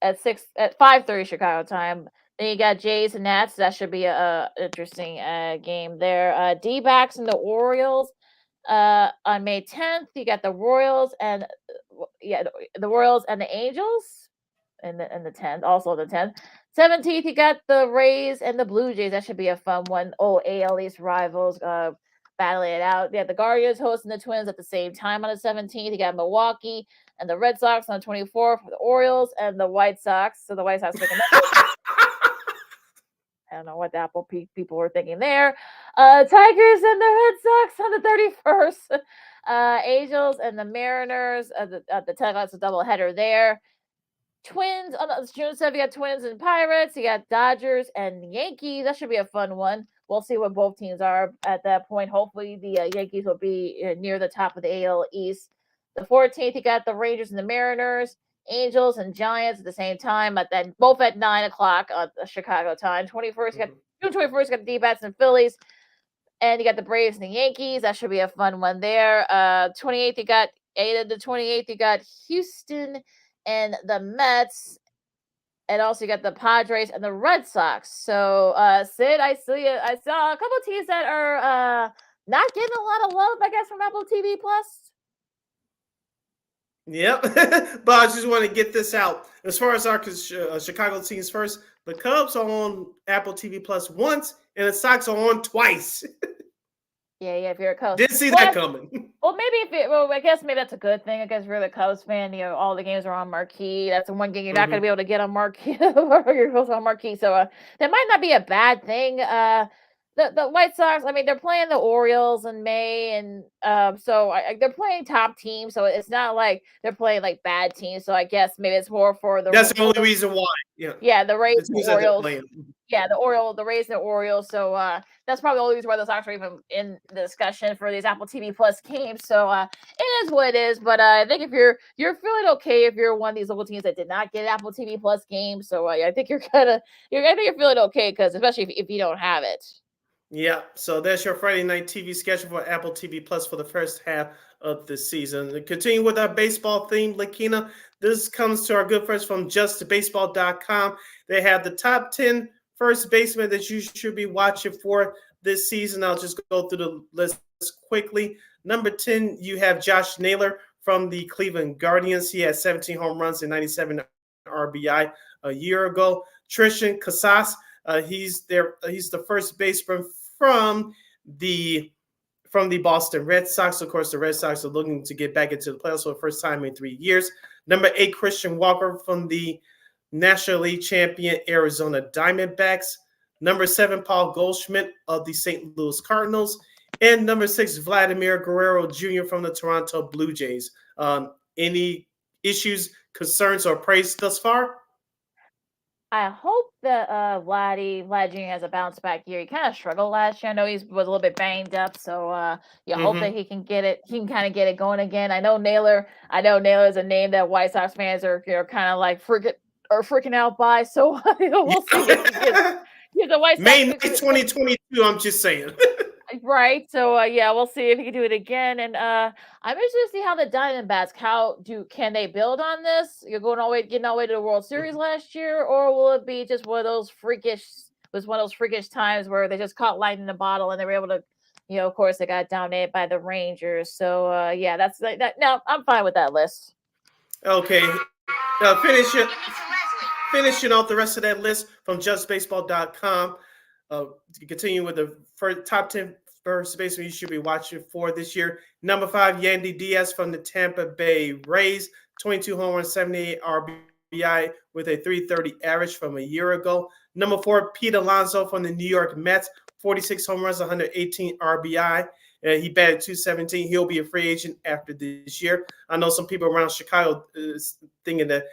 at 5:30 Chicago time. Then you got Jays and Nats. That should be a interesting game there. D-backs and the Orioles on May 10th. You got the Royals and the Royals and the Angels in the 10th. Also the 10th. 17th, you got the Rays and the Blue Jays. That should be a fun one. AL East rivals. battling it out. Yeah, the Guardians hosting the Twins at the same time on the 17th. You got Milwaukee and the Red Sox on the 24th for the Orioles and the White Sox. So the White Sox picking up. I don't know what the Apple people were thinking there. Tigers and the Red Sox on the 31st. Angels and the Mariners at the 10 o'clock, a doubleheader there. Twins on June 7th, you got Twins and Pirates. You got Dodgers and Yankees. That should be a fun one. We'll see what both teams are at that point. Hopefully, the Yankees will be near the top of the AL East. The 14th, you got the Rangers and the Mariners. Angels and Giants at the same time, both at 9 o'clock on Chicago time. 21st, June 21st, you got the D-bats and Phillies. And you got the Braves and the Yankees. That should be a fun one there. 28th, you got 8 of the 28th, you got Houston and the Mets. And also you got the Padres and the Red Sox. So, Sid, I saw a couple of teams that are not getting a lot of love, I guess, from Apple TV Plus. Yep. But I just want to get this out. As far as our Chicago teams first, the Cubs are on Apple TV Plus once, and the Sox are on twice. Yeah, if you're a Cubs. Didn't see that coming. Well, I guess maybe that's a good thing. I guess if you're the Cubs fan, all the games are on Marquee. That's the one game you're not going to be able to get on Marquee, or you're supposed to on Marquee. So that might not be a bad thing. The White Sox, I mean, they're playing the Orioles in May, and so they're playing top teams. So it's not like they're playing like bad teams. So I guess maybe it's more for the. That's the only reason why. Yeah, the Rays, the Orioles. Yeah, the Rays and the Orioles. So that's probably the only reason why the Sox are even in the discussion for these Apple TV Plus games. So it is what it is. But I think if you're feeling okay if you're one of these local teams that did not get Apple TV Plus games, so I think you're feeling okay because especially if you don't have it. Yeah, so that's your Friday night TV schedule for Apple TV Plus for the first half of the season. Continue with our baseball theme, Lakina. This comes to our good friends from justbaseball.com. They have the top 10 first basemen that you should be watching for this season. I'll just go through the list quickly. Number 10, you have Josh Naylor from the Cleveland Guardians. He had 17 home runs and 97 RBI a year ago. Tristan Casas, he's the first baseman from the Boston Red Sox. Of course, the Red Sox are looking to get back into the playoffs for the first time in 3 years. Number 8, Christian Walker from the National League champion Arizona Diamondbacks. Number 7, Paul Goldschmidt of the St. Louis Cardinals. And number 6, Vladimir Guerrero Jr. from the Toronto Blue Jays. Any issues, concerns, or praise thus far? I hope that Vlad Jr. has a bounce back year. He kind of struggled last year. I know he was a little bit banged up, so hope that he can get it. He can kind of get it going again. I know Naylor is a name that White Sox fans are kind of like freaking out by. So we'll see if he the White Sox May 2022. I'm just saying. Right. So we'll see if he can do it again. And I'm interested to see how the Diamondbacks, can they build on this? You're getting all the way to the World Series last year, or will it be just one of those freakish times where they just caught lightning in a bottle and they were able to, of course they got dominated by the Rangers. So that's like that. No, I'm fine with that list. Okay. Finishing off the rest of that list from justbaseball.com. Continue with the top 10 first baseman you should be watching for this year. Number 5, Yandy Diaz from the Tampa Bay Rays, 22 home runs, 78 RBI with a 330 average from a year ago. Number 4, Pete Alonso from the New York Mets, 46 home runs, 118 RBI. He batted .217. He'll be a free agent after this year. I know some people around Chicago is thinking that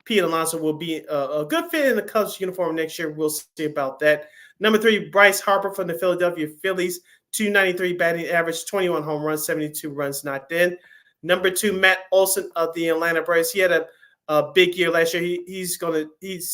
Pete Alonso will be a good fit in the Cubs uniform next year. We'll see about that. Number 3, Bryce Harper from the Philadelphia Phillies, 293 batting average, 21 home runs, 72 runs not in. Number 2, Matt Olson of the Atlanta Braves. He had a big year last year. He's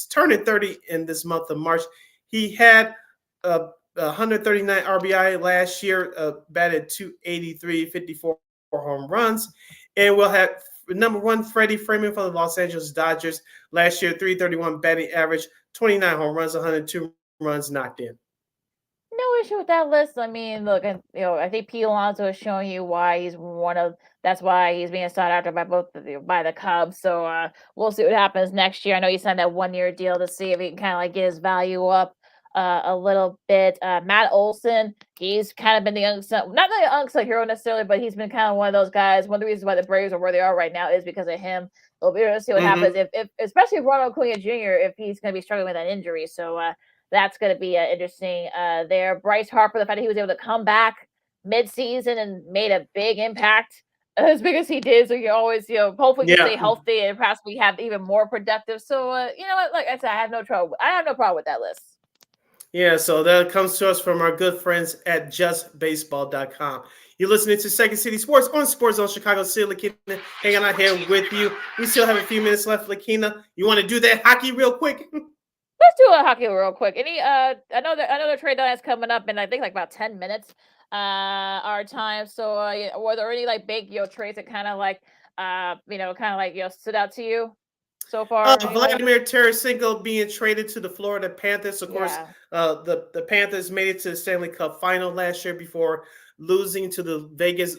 turning 30 in this month of March. He had 139 RBI last year, batted .283, 54 home runs. And we'll have number 1, Freddie Freeman from the Los Angeles Dodgers. Last year, 331 batting average, 29 home runs, 102 runs knocked in. No issue with that list. I mean, look, I think Pete Alonso is showing you why that's why he's being sought after by the Cubs. So we'll see what happens next year. I know he signed that 1-year deal to see if he can kind of like get his value up. a little bit. Matt Olson, he's kind of been the unsung, not the unsung hero necessarily, but he's been kind of one of those guys. One of the reasons why the Braves are where they are right now is because of him. It'll be interesting to see what happens if especially if Ronald Acuna Jr. if he's going to be struggling with that injury. So that's going to be interesting there. Bryce Harper, the fact that he was able to come back mid-season and made a big impact as big as he did. So you always, hopefully you stay healthy and perhaps we have even more productive. So you know what? Like I said, I have no problem with that list. Yeah, so that comes to us from our good friends at justbaseball.com. You're listening to Second City Sports on Sports Zone Chicago City. Lakina hanging out here with you. We still have a few minutes left, Lakina. You want to do that hockey real quick? Let's do a hockey real quick. I know the trade deadline is coming up in I think like about 10 minutes our time. So were there any like big trades that kind of like stood out to you so far? Vladimir Tarasenko being traded to the Florida Panthers. Of course, the Panthers made it to the Stanley Cup final last year before losing to the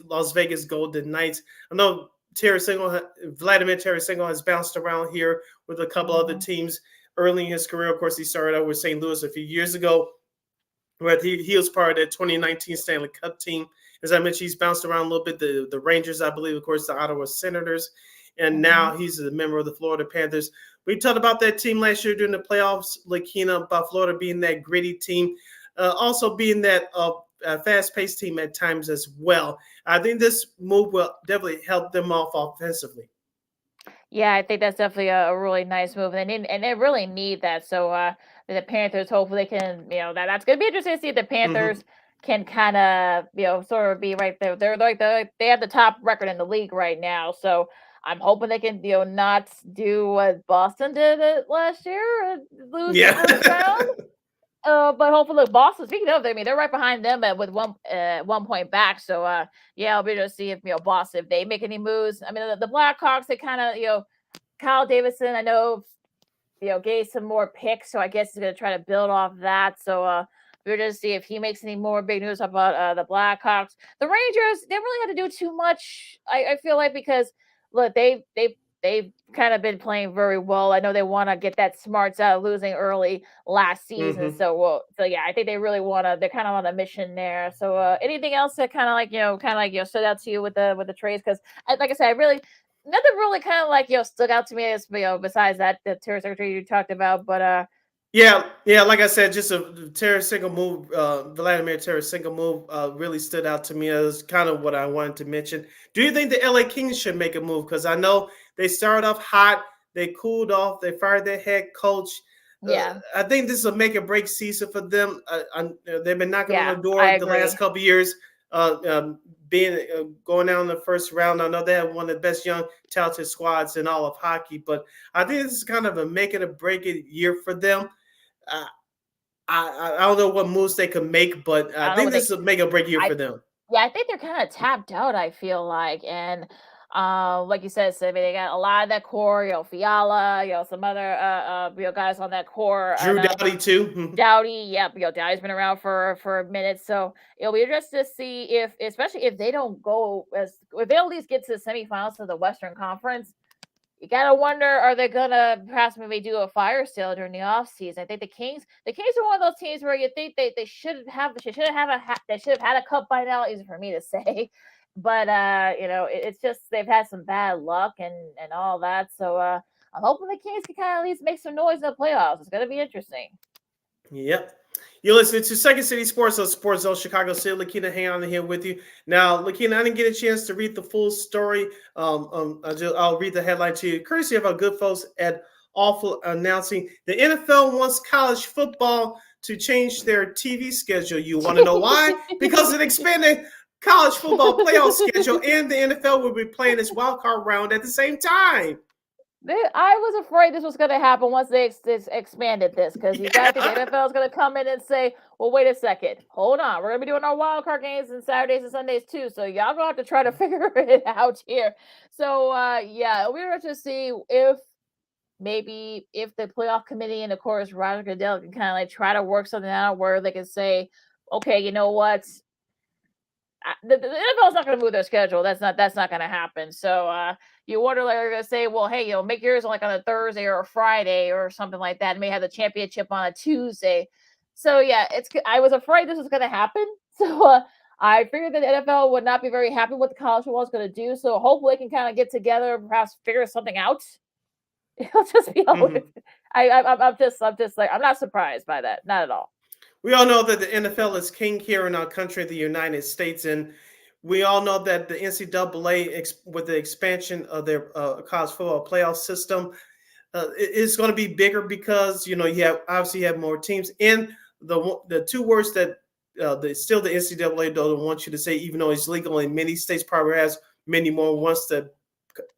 Las Vegas Golden Knights. I know Vladimir Tarasenko has bounced around here with a couple other teams early in his career. Of course, he started out with St. Louis a few years ago, where he was part of the 2019 Stanley Cup team. As I mentioned, he's bounced around a little bit. The Rangers, I believe, of course, the Ottawa Senators. And now he's a member of the Florida Panthers. We talked about that team last year during the playoffs, Lakina, about Florida being that gritty team, also being that fast-paced team at times as well. I think this move will definitely help them off offensively. Yeah, I think that's definitely a really nice move, and they really need that. So the Panthers, hopefully, they can, that's going to be interesting to see if the Panthers can kind of, sort of be right there. They're like they have the top record in the league right now, so I'm hoping they can, not do what Boston did last year and lose the first round. But hopefully, Boston. Speaking of, they're right behind them with 1 point back. So, I'll be able to see if Boston, if they make any moves. I mean, the Blackhawks, they kind of, Kyle Davidson, I know, gave some more picks, so I guess he's going to try to build off that. So, we're just see if he makes any more big news about the Blackhawks. The Rangers, they really had to do too much. I feel like because look, they've kind of been playing very well. I know they want to get that smarts out of losing early last season. So I think they really they're kind of on a mission there. So anything else that kind of stood out to you with the trades? Because like I said, nothing really kind of stuck out to me as besides that the Tarasenko you talked about. But yeah, like I said, just a Tarasenko move, Vladimir Tarasenko move really stood out to me. It was kind of what I wanted to mention. Do you think the LA Kings should make a move? Because I know they started off hot, they cooled off, they fired their head coach. Yeah, I think this is a make or break season for them. They've been knocking on the door the last couple of years, going down in the first round. I know they have one of the best young, talented squads in all of hockey, but I think this is kind of a make it or break it year for them. I don't know what moves they can make, but I think this is a make or break year for them. Yeah, I think they're kind of tapped out, I feel like. And like you said, Sylvie, they got a lot of that core, Fiala, some other guys on that core. Drew Doughty too. Doughty, yep, Doughty's been around for a minute. So it'll be interesting to see especially if they don't go if they at least get to the semifinals of the Western Conference. You gotta wonder, are they gonna perhaps maybe do a fire sale during the offseason? I think the Kings are one of those teams where you think they should have had a cup by now. Easy for me to say, but it's just they've had some bad luck and all that. So I'm hoping the Kings can kind of at least make some noise in the playoffs. It's gonna be interesting. Yep. You're listening to Second City Sports on Sports Zone Chicago City. Lakina hanging on here with you. Now, Lakina, I didn't get a chance to read the full story. I'll read the headline to you, courtesy of our good folks at Awful announcing the NFL wants college football to change their TV schedule. You want to know why? Because it expanded college football playoff schedule, and the NFL will be playing its wild card round at the same time. I was afraid this was going to happen once they expanded this, because you guys think the NFL is going to come in and say, well, wait a second, hold on, we're going to be doing our wild card games on Saturdays and Sundays too, so y'all going to have to try to figure it out here. So we're going to see if the playoff committee and of course Roger Goodell can kind of try to work something out where they can say, okay, you know what, the NFL is not going to move their schedule. That's not going to happen. So you wonder, like, they're going to say, well, hey, make yours like on a Thursday or a Friday or something like that. And may have the championship on a Tuesday. So yeah, I was afraid this was going to happen. So I figured that the NFL would not be very happy with what the college football is going to do. So hopefully they can kind of get together, perhaps figure something out. It'll just be I'm just like I'm not surprised by that, not at all. We all know that the NFL is king here in our country, the United States, and we all know that the NCAA, with the expansion of their college football playoff system, it's going to be bigger because you have more teams. And the two words that still the NCAA don't want you to say, even though it's legal in many states, probably has many more wants to.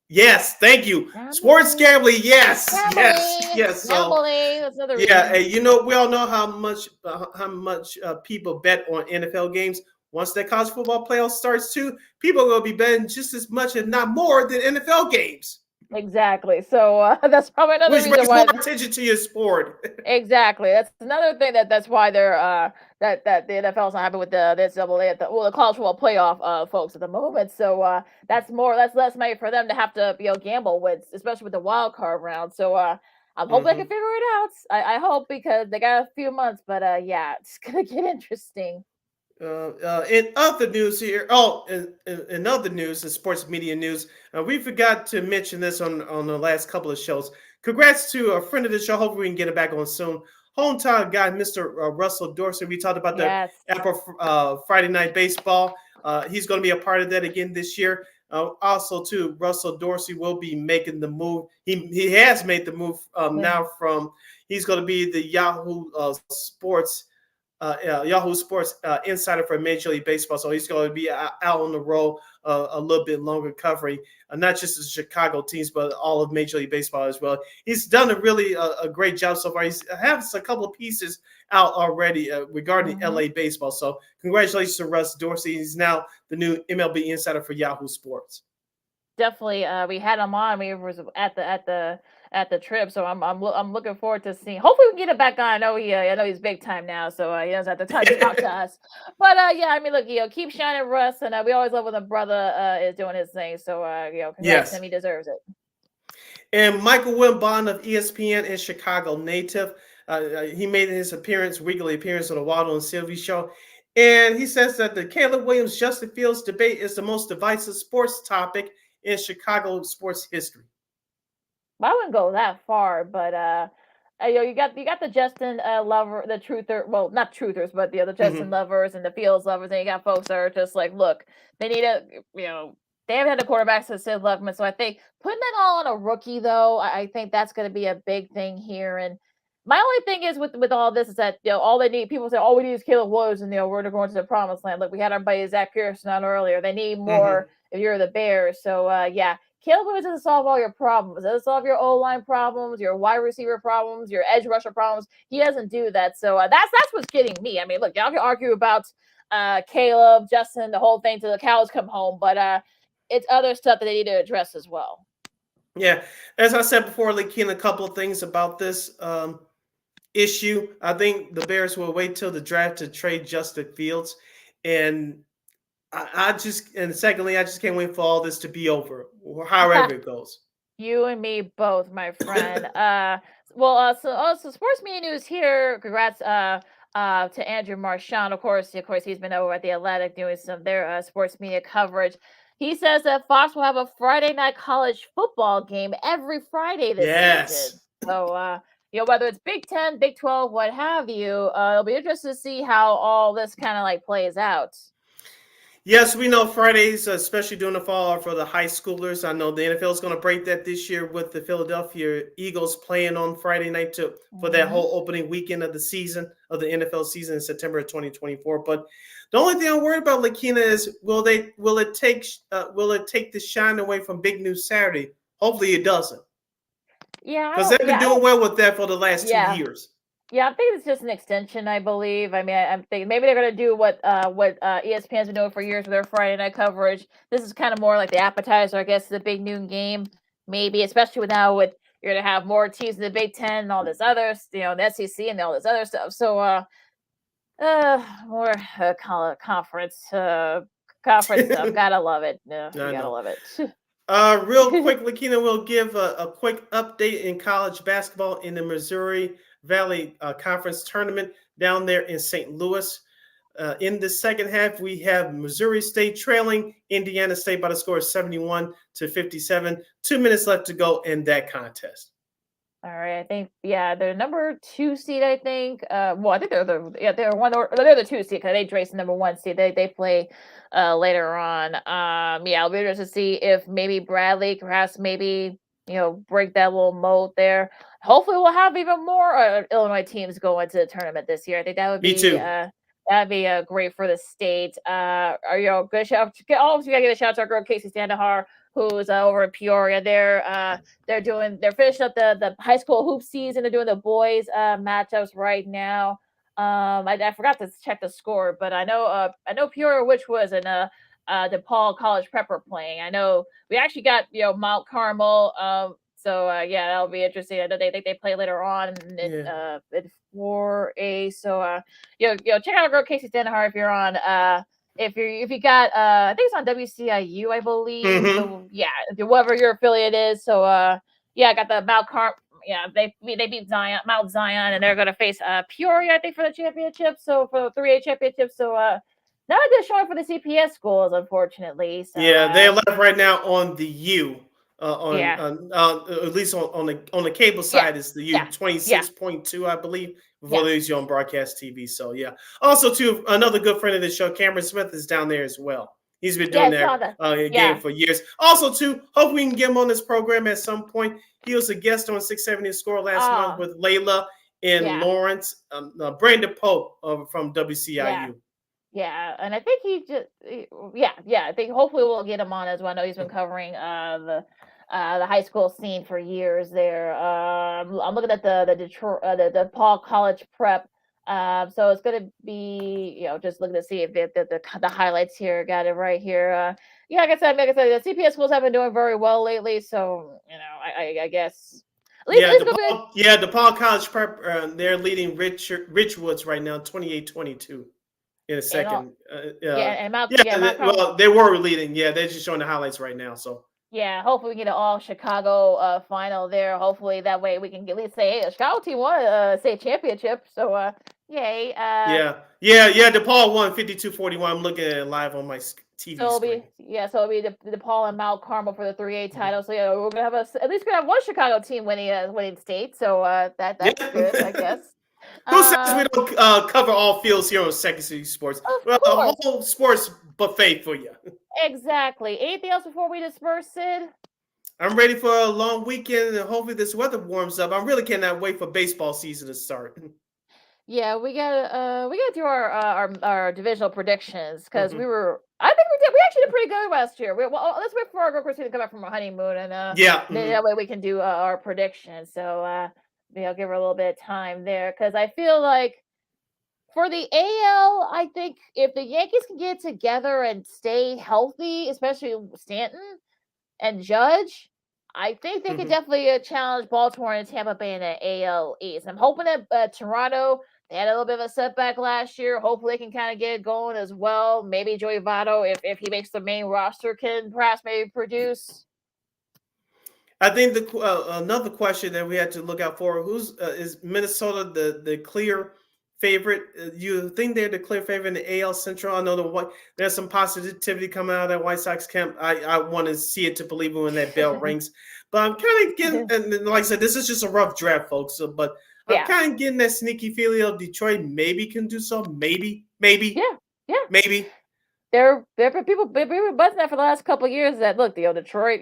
Yes, thank you. Gambling. Sports gambling. Yes, yes. So, that's another reason. Yeah, we all know how much people bet on NFL games. Once that college football playoff starts too, people are going to be betting just as much, if not more, than NFL games. Exactly. So that's probably another reason brings why more attention to your sport. Exactly. That's another thing that's why they're that the NFL's not happy with the NCAA the college football playoff folks at the moment. So that's less money for them to have to gamble with, especially with the wild card round. So I'm hoping I can figure it out. I hope, because they got a few months, but yeah, it's gonna get interesting. In other news here, in other news, in sports media news, we forgot to mention this on the last couple of shows. Congrats to a friend of the show. Hopefully we can get it back on soon. Hometown guy, Mr. Russell Dorsey. We talked about the Friday Night Baseball. He's going to be a part of that again this year. Also, too, Russell Dorsey will be making the move. He has made the move now from. He's going to be the Yahoo Sports insider for Major League Baseball. So he's going to be out on the road a little bit longer, covering not just the Chicago teams, but all of Major League Baseball as well. He's done a really a great job so far. He has a couple of pieces out already regarding LA baseball. So congratulations to Russ Dorsey. He's now the new MLB insider for Yahoo Sports. Definitely, we had him on. We was at the trip, so I'm looking forward to seeing. Hopefully, we can get it back on. I know he's big time now, so he doesn't have to talk to us. But yeah, I mean, look, keep shining, Russ, and we always love when the brother is doing his thing. So congrats to him, he deserves it. And Michael Wimbledon of ESPN and Chicago native, he made his weekly appearance on the Waldo and Sylvie show. And he says that the Caleb Williams-Justin Fields debate is the most divisive sports topic in Chicago sports history. I wouldn't go that far, but you got the Justin lover, the truther, well, not truthers, but the other Justin lovers and the Fields lovers, and you got folks that are just like, look, they need they haven't had a quarterback since Sid Luckman, so I think putting that all on a rookie, though, I think that's going to be a big thing here. And my only thing is with all this is that all they need, people say all we need is Caleb Williams, and we're going to the promised land. Look, we had our buddy Zack Pearson on earlier. They need more if you're the Bears. So yeah, Caleb Williams doesn't solve all your problems. It doesn't solve your O-line problems, your wide receiver problems, your edge rusher problems. He doesn't do that. So that's what's getting me. I mean, look, y'all can argue about Caleb, Justin, the whole thing till the cows come home, but it's other stuff that they need to address as well. Yeah, as I said before, Lakeem, a couple of things about this issue. I think the Bears will wait till the draft to trade Justin Fields, and secondly, I just can't wait for all this to be over, however it goes. You and me both, my friend. So sports media news here. Congrats to Andrew Marchand. Of course, he's been over at the Athletic doing some of their sports media coverage. He says that Fox will have a Friday night college football game every Friday this season. So, whether it's Big 10, Big 12, what have you, it'll be interesting to see how all this kind of plays out. Yes, we know Fridays, especially during the fall, are for the high schoolers. I know the NFL is going to break that this year with the Philadelphia Eagles playing on Friday night for that whole opening weekend of the season, of the NFL season in September of 2024. But the only thing I'm worried about, Lakina, is will it take the shine away from Big News Saturday? Hopefully it doesn't. Yeah, because they've been doing well with that for the last 2 years. Yeah, I think it's just an extension, I believe. I mean, I'm thinking maybe they're going to do what ESPN's been doing for years with their Friday night coverage. This is kind of more like the appetizer, I guess, the big noon game, maybe, especially with you're going to have more teams in the Big Ten and all this other, the SEC and all this other stuff. So, more conference stuff. Gotta love it. No, you gotta love it. Real quick, Lakina will give a quick update in college basketball in the Missouri Valley Conference Tournament. down there in St. Louis. In the second half, we have Missouri State trailing Indiana State by the score of 71-57. 2 minutes left to go in that contest. All right, I think they're number 2 seed. I think. Well, I think they're the 2 seed because they drace the number 1 seed. They play later on. I'll be interested to see if maybe Bradley perhaps maybe break that little mold there. Hopefully, we'll have even more Illinois teams go into the tournament this year. I think that would be Me too. That'd be great for the state. Good shout. Also, gotta give a shout out to our girl Casey Standahar, who's over in Peoria. They're finishing up the high school hoop season. They're doing the boys matchups right now. I forgot to check the score, but I know Peoria, which was in DePaul College Prep are playing. I know we actually got Mount Carmel. So that'll be interesting. I know they think they play later on in 4A. So check out our girl Casey Standahar if you're on if you got I think it's on WCIU, I believe. So whoever your affiliate is. So I got the Mount Carmel. Yeah, they beat Mount Zion, and they're gonna face Peoria, I think, for the championship. So for the 3A championship. So not a good showing for the CPS schools, unfortunately. So, they're left right now on the U. At least on the cable side is the U 26.2, I believe, before these on broadcast TV. So also too, another good friend of the show, Cameron Smith, is down there as well. He's been doing that game for years. Also too, hope we can get him on this program at some point. He was a guest on 670 Score last month with Layla and Lawrence. Brandon Pope from WCIU. Yeah, and I think I think hopefully we'll get him on as well. I know he's been covering the high school scene for years there. I'm looking at the Detroit, the DePaul College Prep. So it's going to be, just looking to see if the highlights here. Got it right here. Like I said, the CPS schools have been doing very well lately. So, I guess. DePaul College Prep, they're leading Richwoods right now, 28-22 in a second. They were leading. Yeah, they're just showing the highlights right now. So. Yeah, hopefully we get an all Chicago final there. Hopefully that way we can at least say, hey, the Chicago team won a state championship. So, yay. DePaul won 52-41. I'm looking at it live on my TV screen. It'll be DePaul and Mount Carmel for the 3A title. So we're gonna have at least gonna have one Chicago team winning state. So that's good, I guess. Who says we don't cover all fields here on Second City Sports? Well, a whole sports buffet for you. Exactly. Anything else before we disperse, Sid? I'm ready for a long weekend, and hopefully this weather warms up. I really cannot wait for baseball season to start. Yeah, we gotta do our divisional predictions because I think we actually did pretty good last year. Let's wait for our girl Christine to come back from her honeymoon, and that way we can do our predictions. So maybe I'll give her a little bit of time there because I feel like for the AL, I think if the Yankees can get together and stay healthy, especially Stanton and Judge, I think they could definitely challenge Baltimore and Tampa Bay in the AL East. I'm hoping that Toronto, they had a little bit of a setback last year. Hopefully they can kind of get it going as well. Maybe Joey Votto, if he makes the main roster, can perhaps maybe produce. I think another question that we had to look out for, is Minnesota the clear favorite? You think they're the clear favorite in the AL Central? I know there's some positivity coming out of that White Sox camp. I want to see it to believe it when that bell rings. But I'm kind of getting, and like I said, this is just a rough draft, folks. But I'm kind of getting that sneaky feeling of Detroit maybe can do so. Maybe. Maybe. There have people buzzing that for the last couple of years that look, Detroit,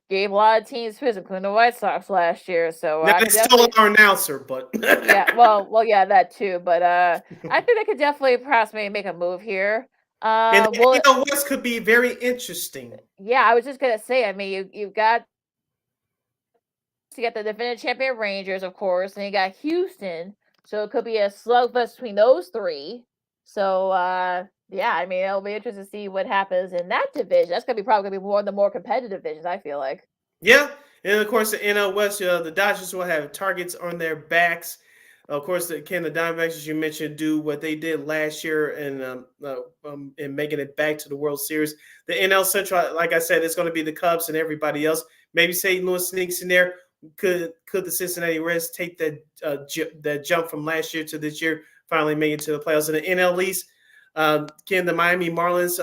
gave a lot of teams fizz, including the White Sox last year. So now they stole our announcer, but that too. But I think they could definitely perhaps maybe make a move here. And the West could be very interesting. Yeah, I was just gonna say. I mean, you got the defending champion Rangers, of course, and you got Houston. So it could be a slugfest between those three. So I mean, it'll be interesting to see what happens in that division. That's probably gonna be one of the more competitive divisions, I feel like. Yeah, and of course the NL West, the Dodgers will have targets on their backs. Of course, the Diamondbacks, as you mentioned, do what they did last year and making it back to the World Series. The NL Central, like I said, it's going to be the Cubs and everybody else. Maybe St. Louis sneaks in there. Could the Cincinnati Reds take that jump from last year to this year finally made it to the playoffs. In the NL East, can the Miami Marlins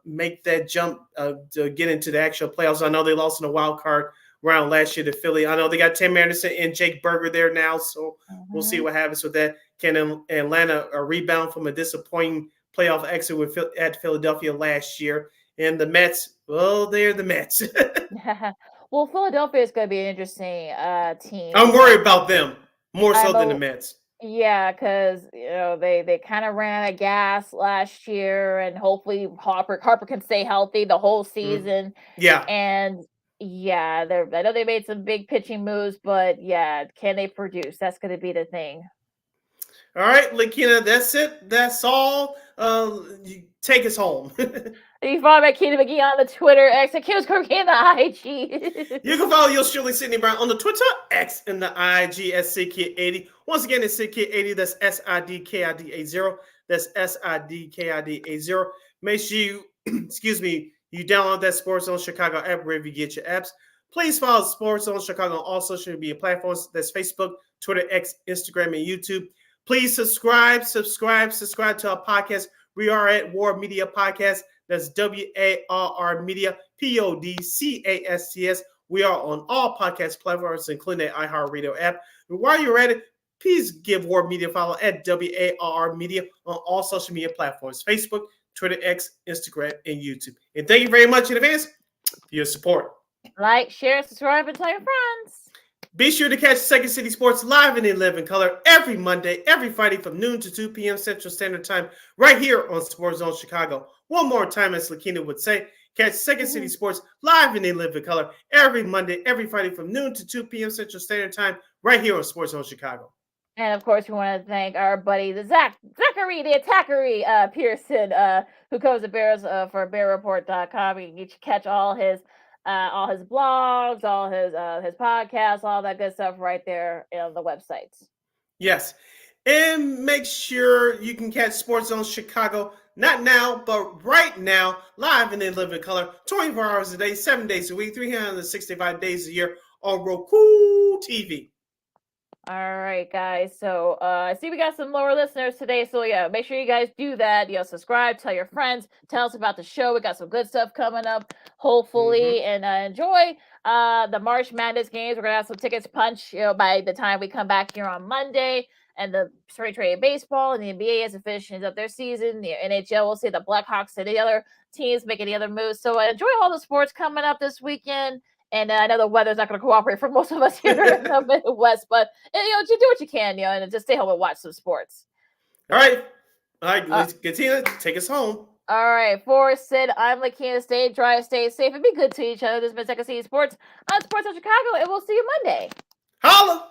make that jump to get into the actual playoffs? I know they lost in the wild card round last year to Philly. I know they got Tim Anderson and Jake Berger there now, so we'll see what happens with that. Can Atlanta rebound from a disappointing playoff exit at Philadelphia last year? And the Mets, well, they're the Mets. Well, Philadelphia is going to be an interesting team. I'm worried about them more so than the Mets. Yeah, because they kind of ran out of gas last year, and hopefully Harper can stay healthy the whole season. Yeah, and I know they made some big pitching moves, but can they produce? That's going to be the thing. All right, Lakina, that's it. That's all. You take us home. You follow me at Keena McGee on the Twitter, X, and Kim's McGee on the IG. You can follow yours truly, Sydney Brown, on the Twitter, X, and the IG at SidKid80. Once again, it's SidKid80. That's SIDKID80. That's SIDKID80. Make sure you, you download that Sports Zone Chicago app wherever you get your apps. Please follow Sports Zone Chicago on all social media platforms. That's Facebook, Twitter, X, Instagram, and YouTube. Please subscribe to our podcast. We are at War Media Podcast. That's WARR Media, PODCASTS. We are on all podcast platforms, including the iHeartRadio app. And while you're at it, please give War Media a follow at WARR Media on all social media platforms, Facebook, Twitter, X, Instagram, and YouTube. And thank you very much in advance for your support. Like, share, subscribe, and tell your friends. Be sure to catch Second City Sports live and in living color every Monday, every Friday from noon to 2 p.m. Central Standard Time right here on Sports Zone Chicago. One more time, as Lakina would say, catch Second City Sports live and in living color every Monday, every Friday from noon to 2 p.m. Central Standard Time right here on Sports Zone Chicago. And, of course, we want to thank our buddy, Zachary, the Attackery Pearson, who covers the Bears for BearReport.com. You can catch all his blogs, all his podcasts, all that good stuff right there on the websites. Yes. And make sure you can catch Sports Zone Chicago, not now, but right now, live and in living color, 24 hours a day, 7 days a week, 365 days a year on Roku TV. All right, guys. So I see we got some lower listeners today. So make sure you guys do that. Subscribe, tell your friends, tell us about the show. We got some good stuff coming up, hopefully, and enjoy the March Madness games. We're gonna have some tickets punched, by the time we come back here on Monday. And the spring training baseball and the NBA has finished up their season. The NHL, we'll see the Blackhawks and the other teams making the other moves. So enjoy all the sports coming up this weekend. And I know the weather's not going to cooperate for most of us here in the Midwest, but you do what you can, and just stay home and watch some sports. All right, Katina, take us home. All right, for Sid, I'm Lakina. Stay dry, stay safe, and be good to each other. This has been Second City Sports on Sports of Chicago, and we'll see you Monday. Holla!